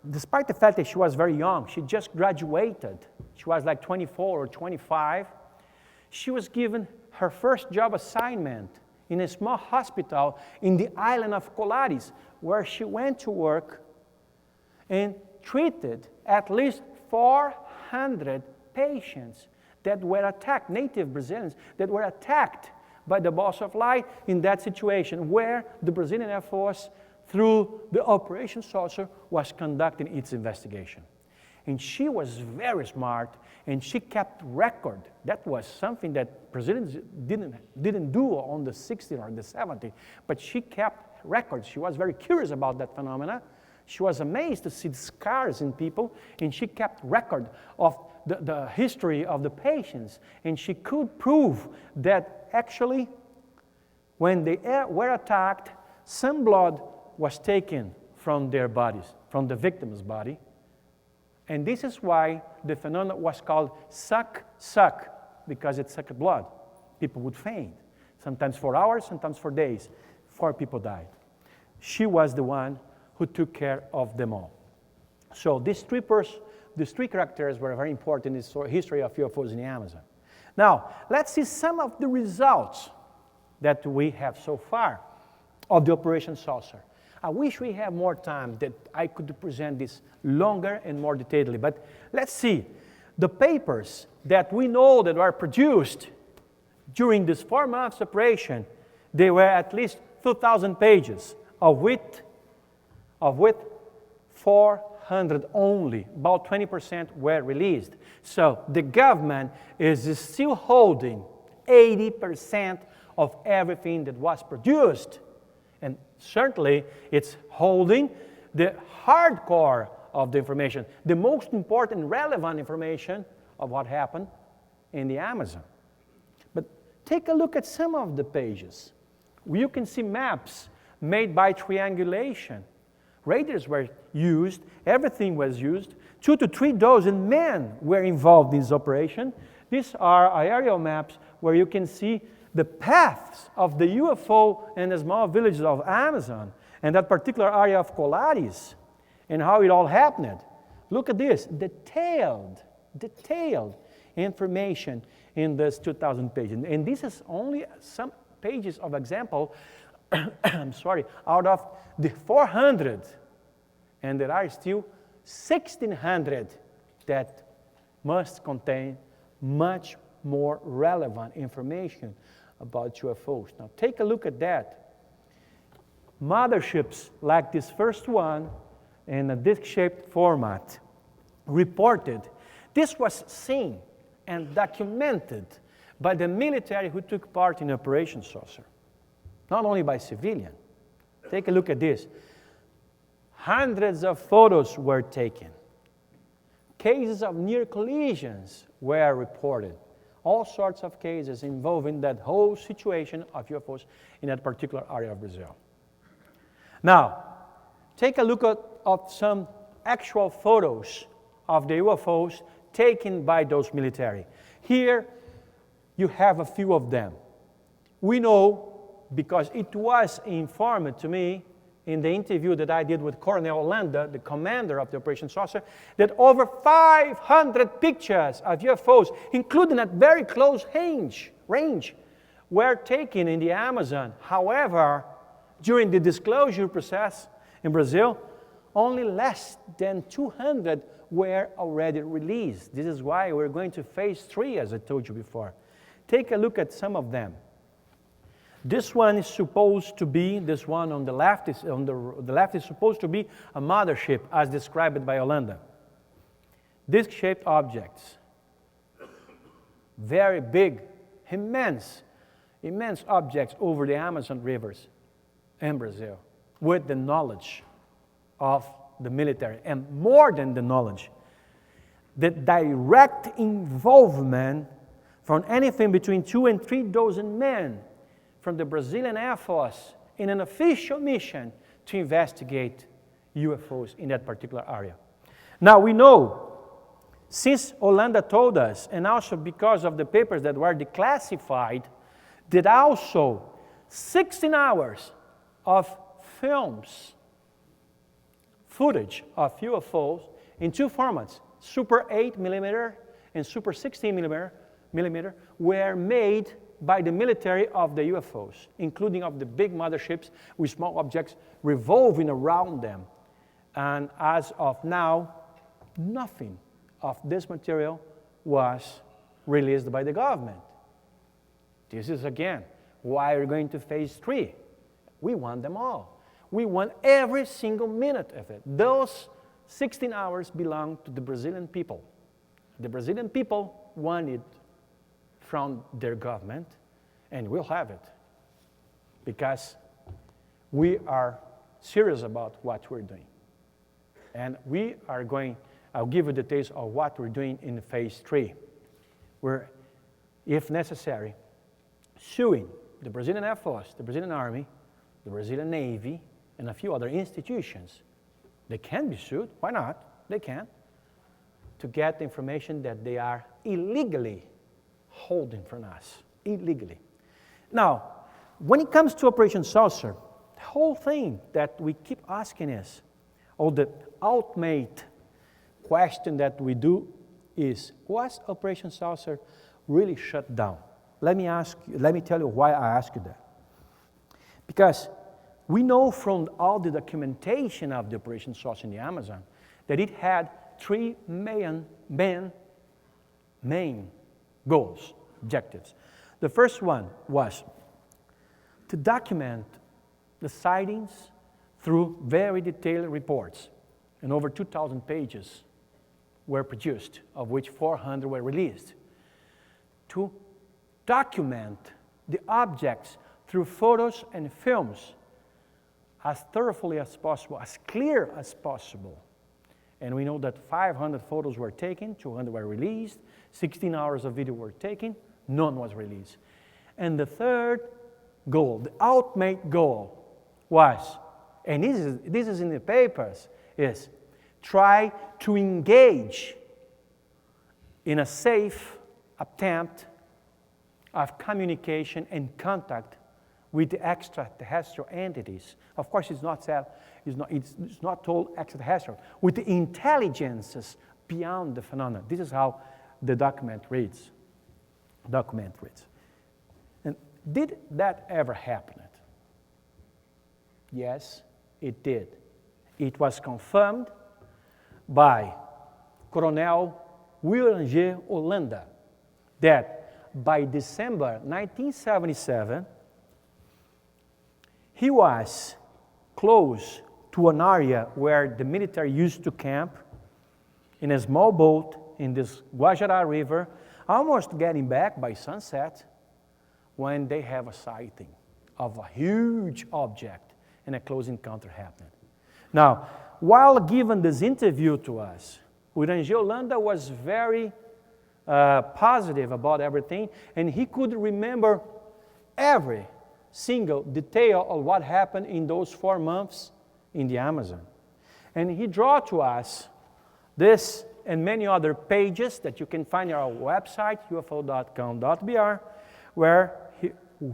despite the fact that she was very young, she just graduated. She was like 24 or 25. She was given her first job assignment in a small hospital in the island of Colares, where she went to work and treated at least 400 patients that were attacked, native Brazilians, that were attacked by the balls of light in that situation where the Brazilian Air Force, through the Operation Saucer, was conducting its investigation. And she was very smart, and she kept record. That was something that Brazilians didn't do on the 60s or the 70s, but she kept records. She was very curious about that phenomena. She was amazed to see the scars in people, and she kept record of the history of the patients, and she could prove that actually when they were attacked, some blood was taken from their bodies, from the victim's body. And this is why the phenomenon was called suck, because it sucked blood. People would faint, sometimes for hours, sometimes for days. 4 people died. She was the one who took care of them all. So these three characters were very important in the history of UFOs in the Amazon. Now, let's see some of the results that we have so far of the Operation Saucer. I wish we had more time that I could present this longer and more detailedly, but let's see. The papers that we know that were produced during this 4 months operation, they were at least 2,000 pages, of which 400 only, about 20% were released. So the government is still holding 80% of everything that was produced. And certainly, it's holding the hardcore of the information, the most important, relevant information of what happened in the Amazon. But take a look at some of the pages. You can see maps made by triangulation. Radars were used, everything was used 2 to 3 dozen men were involved in this operation. These are aerial maps where you can see the paths of the UFO and the small villages of Amazon and that particular area of Colares and how it all happened. Look at this, detailed information in this 2,000 pages. And this is only some pages of example, I'm sorry, out of the 400. And there are still 1,600 that must contain much more relevant information about UFOs. Now take a look at that. Motherships like this first one in a disc-shaped format reported. This was seen and documented by the military who took part in Operation Saucer, not only by civilians. Take a look at this. Hundreds of photos were taken. Cases of near collisions were reported. All sorts of cases involving that whole situation of UFOs in that particular area of Brazil. Now, take a look at some actual photos of the UFOs taken by those military. Here, you have a few of them. We know, because it was informed to me in the interview that I did with Colonel Landa, the commander of the Operation Saucer, that over 500 pictures of UFOs, including at very close range, were taken in the Amazon. However, during the disclosure process in Brazil, only less than 200 were already released. This is why we're going to phase 3, as I told you before. Take a look at some of them. This one is supposed to be, this one on the left is supposed to be a mothership, as described by Holanda. Disc-shaped objects, very big, immense objects over the Amazon rivers in Brazil, with the knowledge of the military, and more than the knowledge, the direct involvement from anything between 2 and 3 dozen men from the Brazilian Air Force in an official mission to investigate UFOs in that particular area. Now we know, since Holanda told us, and also because of the papers that were declassified, that also 16 hours of footage of UFOs in 2 formats, Super 8mm and Super 16mm, were made by the military of the UFOs, including of the big motherships with small objects revolving around them. And as of now, nothing of this material was released by the government. This is, again, why we're going to phase 3. We want them all. We want every single minute of it. Those 16 hours belong to the Brazilian people. The Brazilian people want it from their government, and we'll have it because we are serious about what we're doing. And we are going, I'll give you details of what we're doing in phase 3. We're, if necessary, suing the Brazilian Air Force, the Brazilian Army, the Brazilian Navy, and a few other institutions. They can be sued, why not? They can, to get the information that they are illegally holding from us, illegally. Now, when it comes to Operation Saucer, the whole thing that we keep asking is, or the ultimate question that we do is, was Operation Saucer really shut down? Let me tell you why I ask you that. Because we know from all the documentation of the Operation Saucer in the Amazon that it had 3 main goals, objectives. The first one was to document the sightings through very detailed reports, and over 2,000 pages were produced, of which 400 were released. To document the objects through photos and films as thoroughly as possible, as clear as possible. And we know that 500 photos were taken, 200 were released, 16 hours of video were taken, none was released. And the third goal, the ultimate goal was, and this is in the papers, is try to engage in a safe attempt of communication and contact with the extraterrestrial entities. Of course, it's not told extraterrestrial, with the intelligences beyond the phenomena. This is how the document reads. And did that ever happen? Yes, it did. It was confirmed by Colonel William G. Holanda that by December 1977, he was close to an area where the military used to camp in a small boat in this Guajará River, almost getting back by sunset, when they have a sighting of a huge object and a close encounter happened. Now, while giving this interview to us, William G. Holanda was very positive about everything, and he could remember every single detail of what happened in those 4 months in the Amazon. And he drew to us this and many other pages that you can find on our website, ufo.com.br, where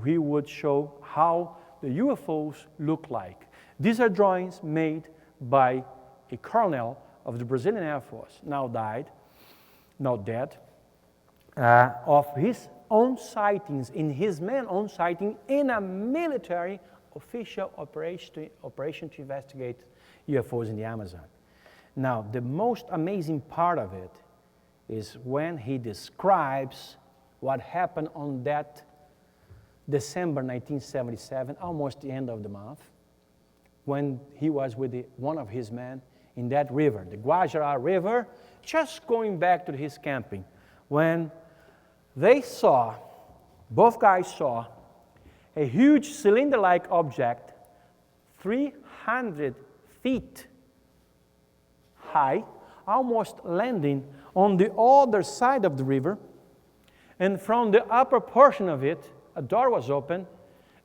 he would show how the UFOs look like. These are drawings made by a colonel of the Brazilian Air Force, now dead, of his own sightings, in his man own sighting in a military official operation to investigate UFOs in the Amazon. Now, the most amazing part of it is when he describes what happened on that December 1977, almost the end of the month, when he was with one of his men in that river, the Guajará River, just going back to his camping, when both guys saw a huge cylinder-like object, 300 feet high, almost landing on the other side of the river, and from the upper portion of it, a door was open,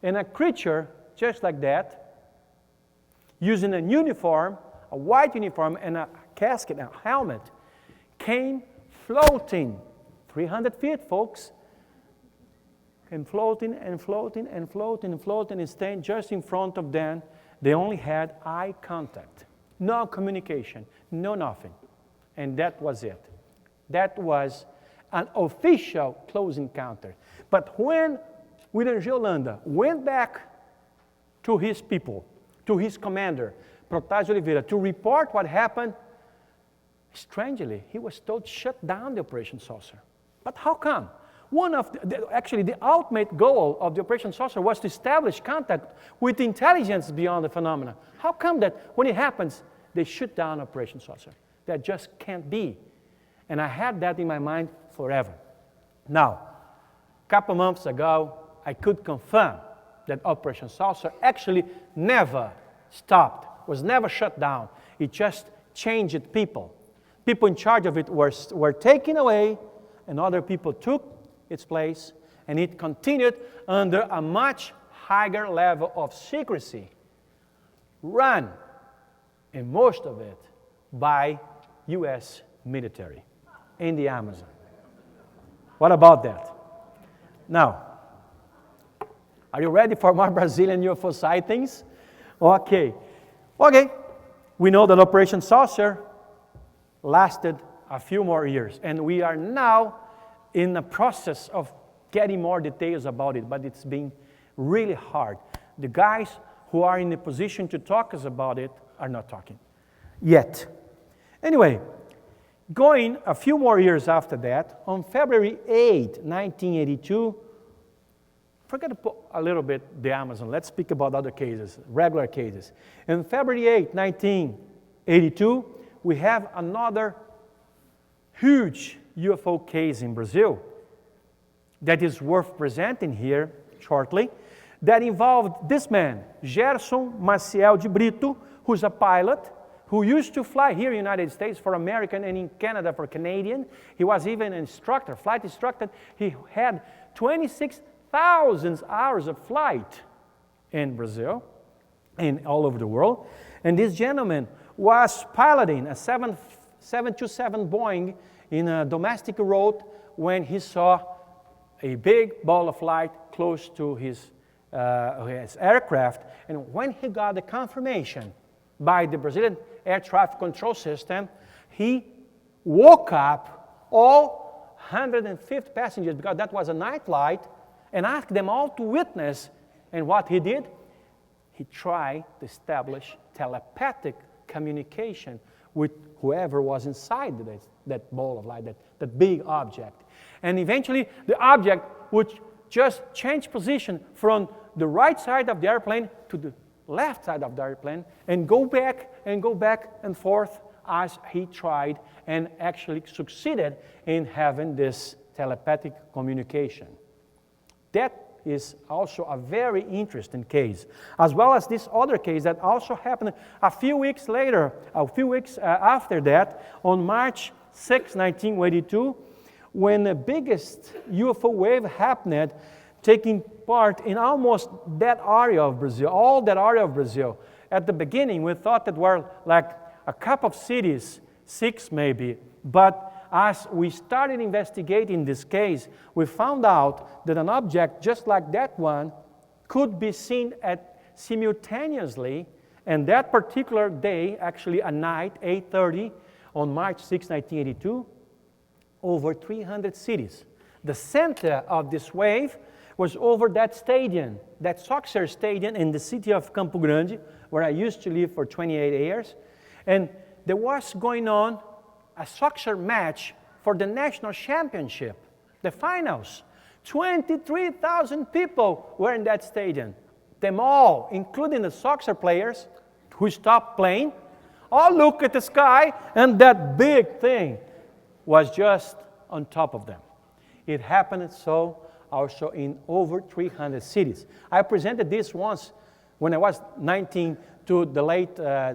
and a creature just like that, using a uniform, a white uniform, and a casket, a helmet, came floating, 300 feet, folks, and floating and floating and floating and floating and staying just in front of them. They only had eye contact, no communication, no nothing. And that was it. That was an official close encounter. But when William G. Holanda went back to his people, to his commander, Protásio Oliveira, to report what happened, strangely, he was told to shut down the Operation Saucer. But how come? Actually, the ultimate goal of the Operation Saucer was to establish contact with intelligence beyond the phenomena. How come that when it happens, they shut down Operation Saucer? That just can't be. And I had that in my mind forever. Now, a couple months ago, I could confirm that Operation Saucer actually never stopped, was never shut down. It just changed people. People in charge of it were taken away, and other people took its place, and it continued under a much higher level of secrecy, run, and most of it by U.S. military in the Amazon. What about that? Now, are you ready for more Brazilian UFO sightings? Okay. We know that Operation Saucer lasted a few more years, and we are now in the process of getting more details about it, but it's been really hard. The guys who are in a position to talk us about it are not talking yet. Anyway, going a few more years after that, on February 8, 1982, forget a little bit the Amazon. Let's speak about other cases, regular cases. On February 8, 1982, we have another huge UFO case in Brazil that is worth presenting here shortly, that involved this man, Gerson Maciel de Brito, who's a pilot, who used to fly here in the United States for American and in Canada for Canadian. He was even an instructor, flight instructor. He had 26,000 hours of flight in Brazil and all over the world. And this gentleman was piloting a 727 Boeing in a domestic road when he saw a big ball of light close to his aircraft. And when he got the confirmation by the Brazilian air traffic control system, he woke up all 150 passengers, because that was a night flight, and asked them all to witness. And what he did, he tried to establish telepathic communication with whoever was inside that ball of light, that big object. And eventually, the object would just change position from the right side of the airplane to the left side of the airplane, and go back and forth as he tried, and actually succeeded in having this telepathic communication. That is also a very interesting case, as well as this other case that also happened a few weeks after that, on March 6, 1982, when the biggest UFO wave happened, taking part in almost that area of Brazil, all that area of Brazil. At the beginning, we thought that were like a couple of cities, 6 maybe, but as we started investigating this case, we found out that an object just like that one could be seen simultaneously, and that particular day, actually a night, 8:30, on March 6, 1982, over 300 cities. The center of this wave was over that stadium, that soccer stadium in the city of Campo Grande, where I used to live for 28 years. And there was going on a soccer match for the national championship, the finals. 23,000 people were in that stadium. Them all, including the soccer players who stopped playing, all look at the sky, and that big thing was just on top of them. It happened so also in over 300 cities. I presented this once when I was 19 to the late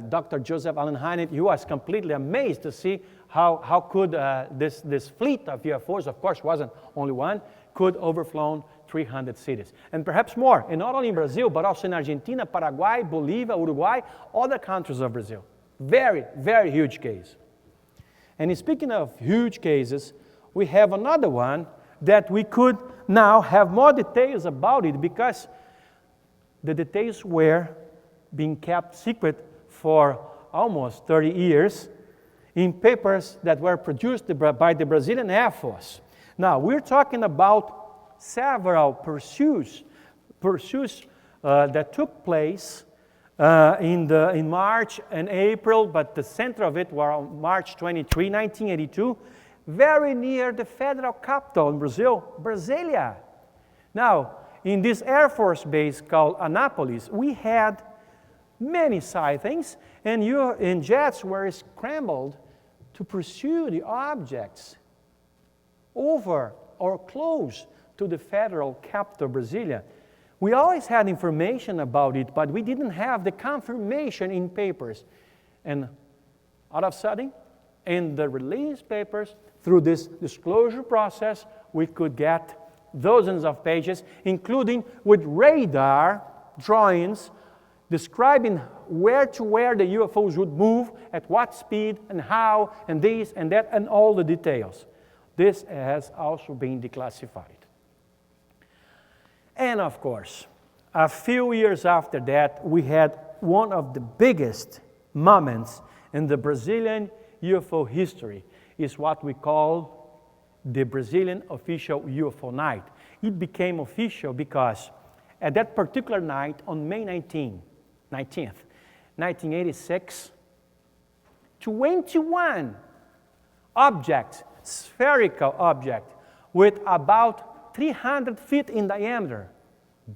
Dr. Joseph Allen Hynek. He was completely amazed to see how could this fleet of UFOs, of course wasn't only one, could overflown 300 cities. And perhaps more, and not only in Brazil, but also in Argentina, Paraguay, Bolivia, Uruguay, other countries of Brazil. Very, very huge case. And speaking of huge cases, we have another one that we could now have more details about it, because the details were being kept secret for almost 30 years in papers that were produced by the Brazilian Air Force. Now, we're talking about several pursuits that took place in March and April, but the center of it was on March 23, 1982, very near the federal capital in Brazil, Brasilia. Now, in this Air Force base called Anápolis, we had many sightings, and jets were scrambled to pursue the objects over or close to the federal capital, Brasilia. We always had information about it, but we didn't have the confirmation in papers. And all of a sudden, in the release papers, through this disclosure process, we could get dozens of pages, including with radar drawings describing where the UFOs would move, at what speed, and how, and this and that, and all the details. This has also been declassified. And of course, a few years after that, we had one of the biggest moments in the Brazilian UFO history, is what we call the Brazilian official UFO night. It became official because at that particular night, on May 19th, 1986, 21 objects, spherical objects, with about 300 feet in diameter,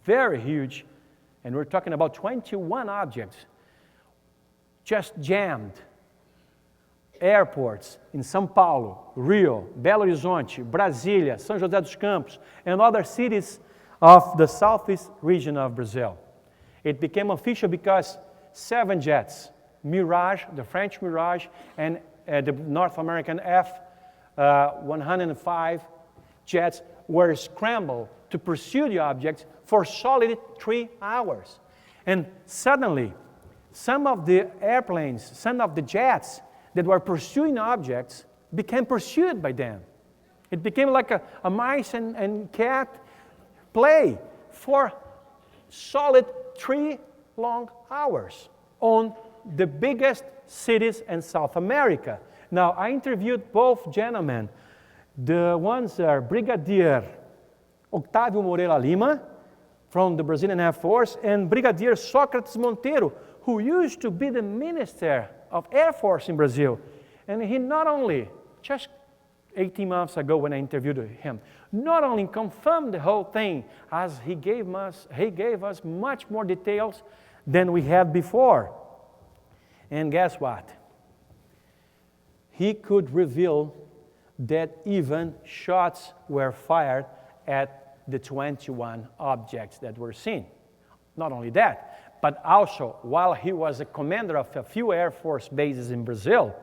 very huge, and we're talking about 21 objects, just jammed airports in São Paulo, Rio, Belo Horizonte, Brasília, São José dos Campos, and other cities of the southeast region of Brazil. It became official because 7 jets, Mirage, the French Mirage, and the North American F-105 jets were scrambled to pursue the objects for solid 3 hours. And suddenly, some of the airplanes, some of the jets that were pursuing objects became pursued by them. It became like a mice and cat play for solid 3 long hours on the biggest cities in South America. Now, I interviewed both gentlemen. The ones are Brigadier Octavio Moreira Lima from the Brazilian Air Force and Brigadier Sócrates Monteiro, who used to be the Minister of Air Force in Brazil. And he not only, just 18 months ago when I interviewed him, not only confirmed the whole thing, as he gave us much more details than we had before. And guess what? He could reveal that even shots were fired at the 21 objects that were seen. Not only that, but also while he was a commander of a few Air Force bases in Brazil,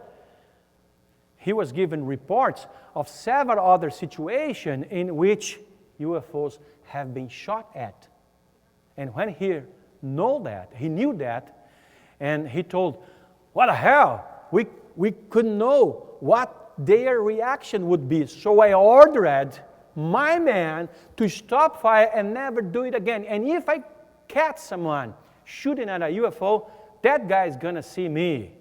he was given reports of several other situations in which UFOs have been shot at. And when he knew that, and he told, what the hell? We couldn't know what their reaction would be. So I ordered my man to stop fire and never do it again. And if I catch someone shooting at a UFO, that guy's gonna see me.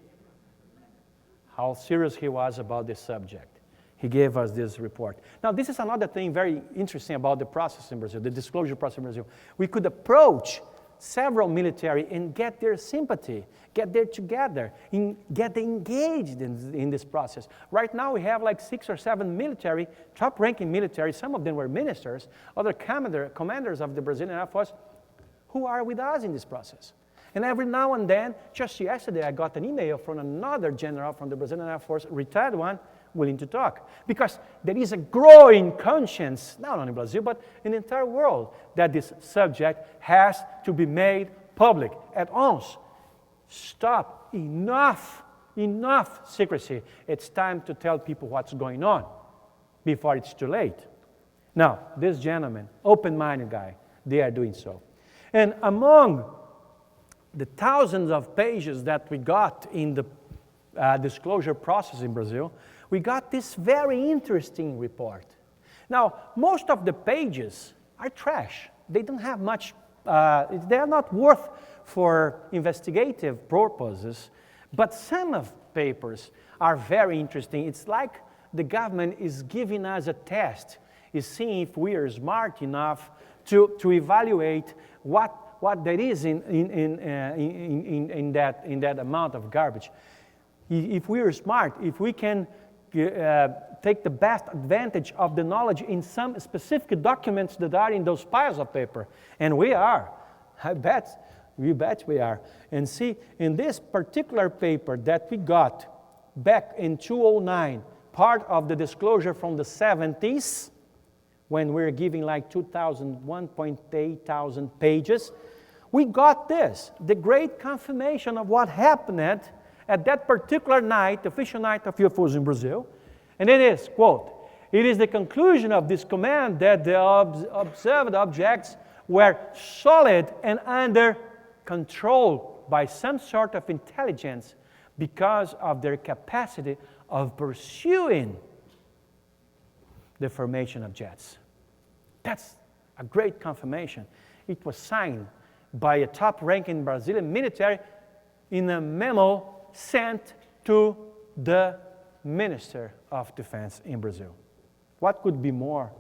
How serious he was about this subject. He gave us this report. Now, this is another thing very interesting about the process in Brazil, the disclosure process in Brazil. We could approach several military and get their sympathy, get there together, get engaged in this process. Right now, we have like 6 or 7 military, top-ranking military, some of them were ministers, other commanders of the Brazilian Air Force, who are with us in this process. And every now and then, just yesterday, I got an email from another general from the Brazilian Air Force, retired one, willing to talk. Because there is a growing conscience, not only in Brazil, but in the entire world, that this subject has to be made public at once. Stop. Enough secrecy. It's time to tell people what's going on before it's too late. Now, this gentleman, open-minded guy, they are doing so. And among the thousands of pages that we got in the disclosure process in Brazil, we got this very interesting report. Now, most of the pages are trash. They don't have much, they are not worth for investigative purposes, but some of papers are very interesting. It's like the government is giving us a test, is seeing if we are smart enough to evaluate what there is in that amount of garbage. If we are smart, if we can take the best advantage of the knowledge in some specific documents that are in those piles of paper, and we are, we bet we are. And see, in this particular paper that we got back in 2009, part of the disclosure from the 70s, when we're giving like 1.8 thousand pages, we got this, the great confirmation of what happened at that particular night, the official night of UFOs in Brazil. And it is, quote, it is the conclusion of this command that the observed objects were solid and under control by some sort of intelligence because of their capacity of pursuing the formation of jets. That's a great confirmation. It was signed by a top-ranking Brazilian military in a memo sent to the Minister of Defense in Brazil. What could be more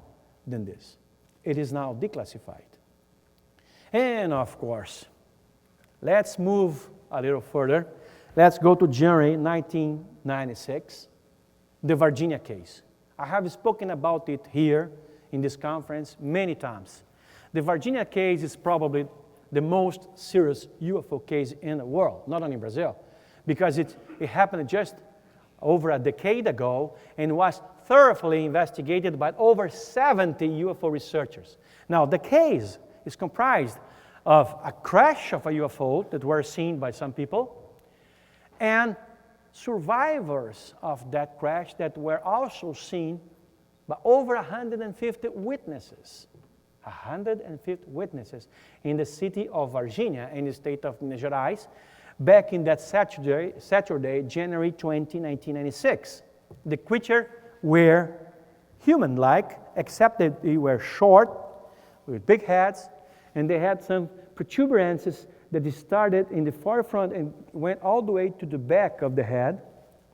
than this? It is now declassified. And of course, let's move a little further. Let's go to January 1996, the Virginia case. I have spoken about it here in this conference many times. The Virginia case is probably the most serious UFO case in the world, not only in Brazil, because it happened just over a decade ago and was thoroughly investigated by over 70 UFO researchers. Now, the case is comprised of a crash of a UFO that were seen by some people and survivors of that crash that were also seen by over 150 witnesses. 150 witnesses in the city of Virginia, in the state of Minas Gerais, back in that Saturday, January 20, 1996. The creatures were human-like, except that they were short, with big heads, and they had some protuberances that started in the forefront and went all the way to the back of the head,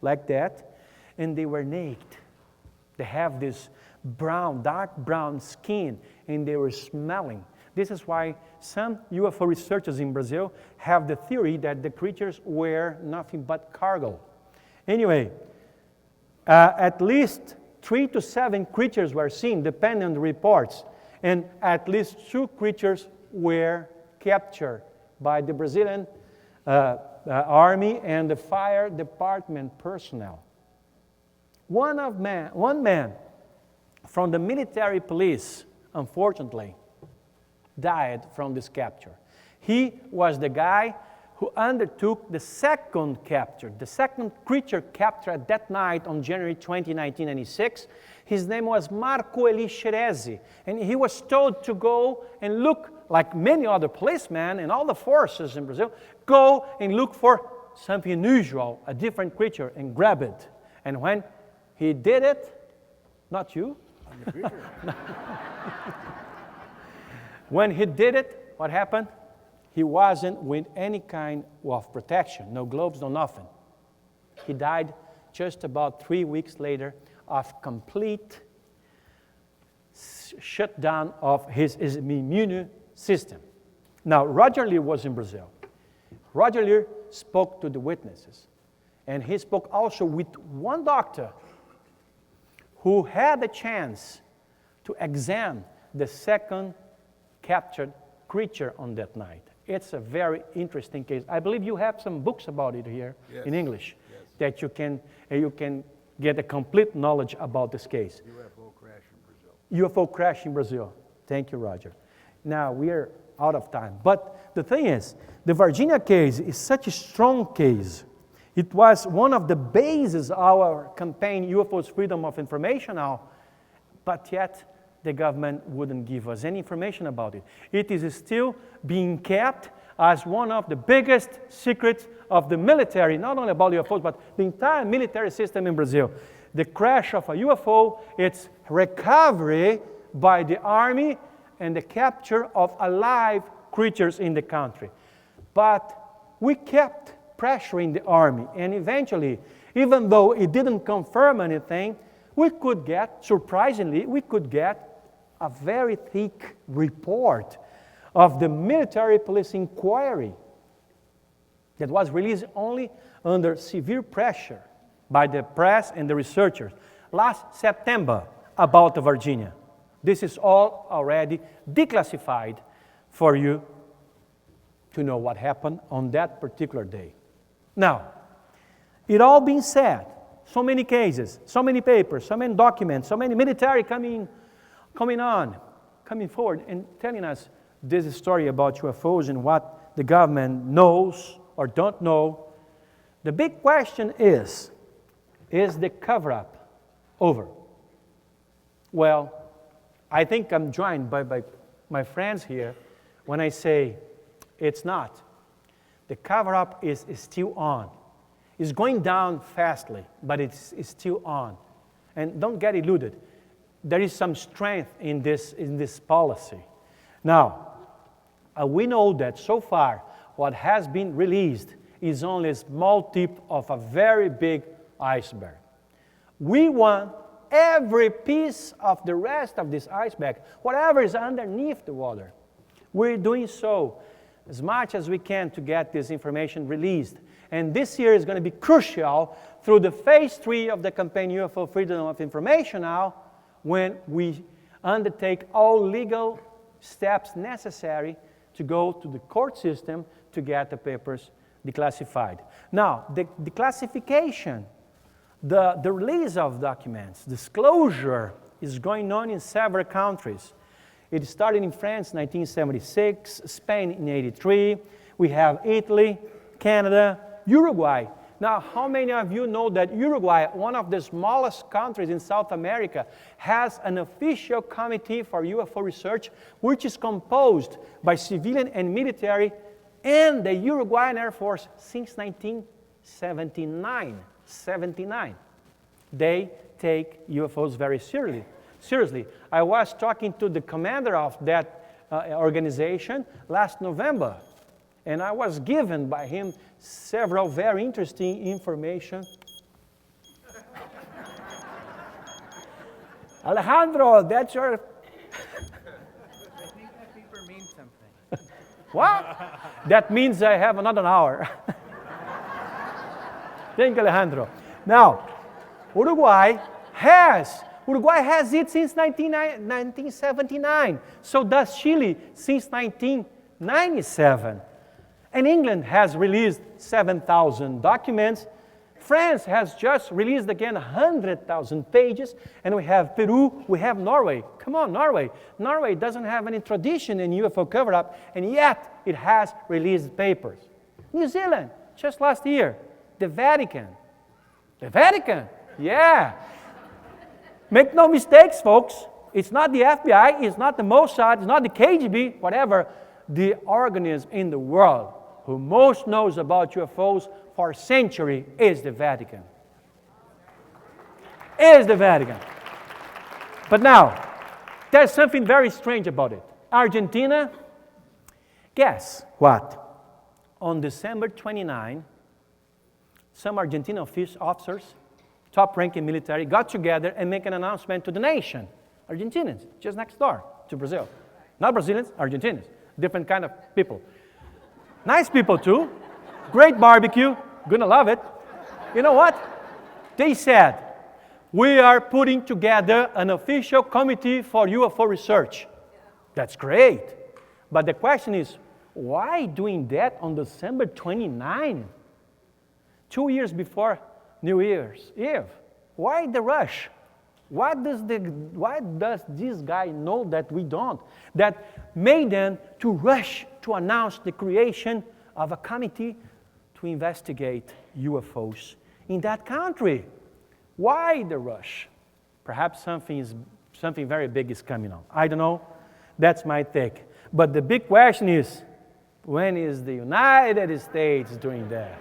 like that, and they were naked. They have this brown, dark brown skin, and they were smelling. This is why some UFO researchers in Brazil have the theory that the creatures were nothing but cargo. Anyway, at least 3 to 7 creatures were seen, depending on the reports, and at least 2 creatures were captured by the Brazilian army and the fire department personnel. One man from the military police, unfortunately, died from this capture. He was the guy who undertook the second capture, the second creature captured that night on January 20, 1996. His name was Marco Elixerezi, and he was told to go and look, like many other policemen and all the forces in Brazil, go and look for something unusual, a different creature, and grab it. And when he did it, not you, when he did it, what happened? He wasn't with any kind of protection, no gloves, no nothing. He died just about 3 weeks later of complete shutdown of his immune system. Now, Roger Lear was in Brazil. Roger Lear spoke to the witnesses, and he spoke also with one doctor who had the chance to examine the second captured creature on that night. It's a very interesting case. I believe you have some books about it here in English that you can get a complete knowledge about this case. UFO crash in Brazil. UFO crash in Brazil. Thank you, Roger. Now, we are out of time. But the thing is, the Virginia case is such a strong case. It was one of the bases of our campaign, UFO's Freedom of Information now, but yet the government wouldn't give us any information about it. It is still being kept as one of the biggest secrets of the military, not only about UFOs, but the entire military system in Brazil. The crash of a UFO, its recovery by the army, and the capture of alive creatures in the country. But we kept pressuring the army, and eventually, even though it didn't confirm anything, we could get, surprisingly, a very thick report of the military police inquiry that was released only under severe pressure by the press and the researchers last September about Virginia. This is all already declassified for you to know what happened on that particular day. Now, it all being said, so many cases, so many papers, so many documents, so many military coming forward and telling us this story about UFOs and what the government knows or don't know. The big question is the cover-up over? Well, I think I'm joined by my friends here when I say it's not. The cover-up is still on. It's going down fastly, but it's still on. And don't get eluded. There is some strength in this policy. Now, we know that so far what has been released is only a small tip of a very big iceberg. We want every piece of the rest of this iceberg, whatever is underneath the water. We're doing so as much as we can to get this information released. And this year is going to be crucial through the phase 3 of the campaign UFO Freedom of Information now, when we undertake all legal steps necessary to go to the court system to get the papers declassified. Now, the declassification, the release of documents, disclosure is going on in several countries. It started in France in 1976, Spain in 1983. We have Italy, Canada, Uruguay. Now, how many of you know that Uruguay, one of the smallest countries in South America, has an official committee for UFO research, which is composed by civilian and military and the Uruguayan Air Force since 1979. They take UFOs very seriously. I was talking to the commander of that organization last November, and I was given by him several very interesting information. Alejandro, that's your... I think that paper means something. What? That means I have another hour. Thank you, Alejandro. Now, Uruguay has it since 1979. So does Chile since 1997. And England has released 7,000 documents. France has just released again 100,000 pages. And we have Peru, we have Norway. Come on, Norway. Norway doesn't have any tradition in UFO cover-up, and yet it has released papers. New Zealand, just last year. The Vatican. The Vatican, yeah. Make no mistakes, folks. It's not the FBI, it's not the Mossad, it's not the KGB, whatever. The organism in the world who most knows about UFOs for a century is the Vatican. Is the Vatican. But now, there's something very strange about it. Argentina, guess what? On December 29, some Argentine officers, top-ranking military, got together and make an announcement to the nation. Argentinians, just next door to Brazil. Not Brazilians, Argentinians. Different kind of people. Nice people too. Great barbecue. Gonna love it. You know what? They said, we are putting together an official committee for UFO research. That's great. But the question is, why doing that on December 29? 2 years before New Year's Eve. Why the rush? Why does this guy know that we don't? That made them to rush to announce the creation of a committee to investigate UFOs in that country. Why the rush? Perhaps something very big is coming on. I don't know. That's my take. But the big question is, when is the United States doing that?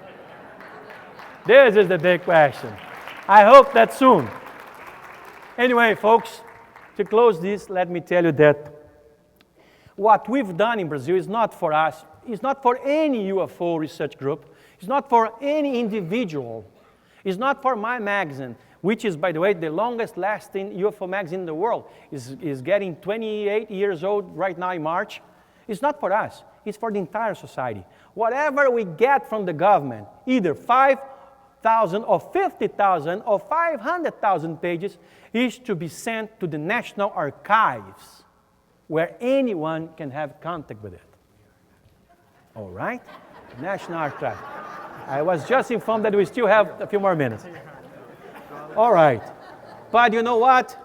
This is the big question. I hope that soon. Anyway, folks, to close this, let me tell you that what we've done in Brazil is not for us. It's not for any UFO research group. It's not for any individual. It's not for my magazine, which is, by the way, the longest-lasting UFO magazine in the world. Is getting 28 years old right now in March. It's not for us. It's for the entire society. Whatever we get from the government, either 5,000 or 50,000 or 500,000 pages, is to be sent to the National Archives, where anyone can have contact with it. All right? National Archives. I was just informed that we still have a few more minutes. All right. But you know what?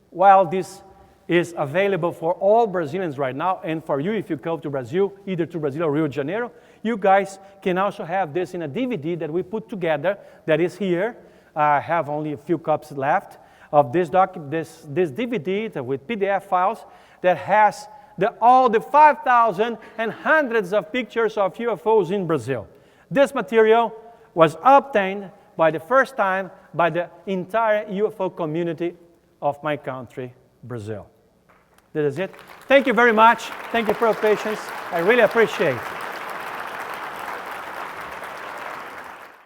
While this is available for all Brazilians right now, and for you if you come to Brazil, either to Brazil or Rio de Janeiro, you guys can also have this in a DVD that we put together that is here. I have only a few copies left of this DVD with PDF files that has all the 5,000 and hundreds of pictures of UFOs in Brazil. This material was obtained by the first time by the entire UFO community of my country, Brazil. That is it. Thank you very much. Thank you for your patience. I really appreciate it.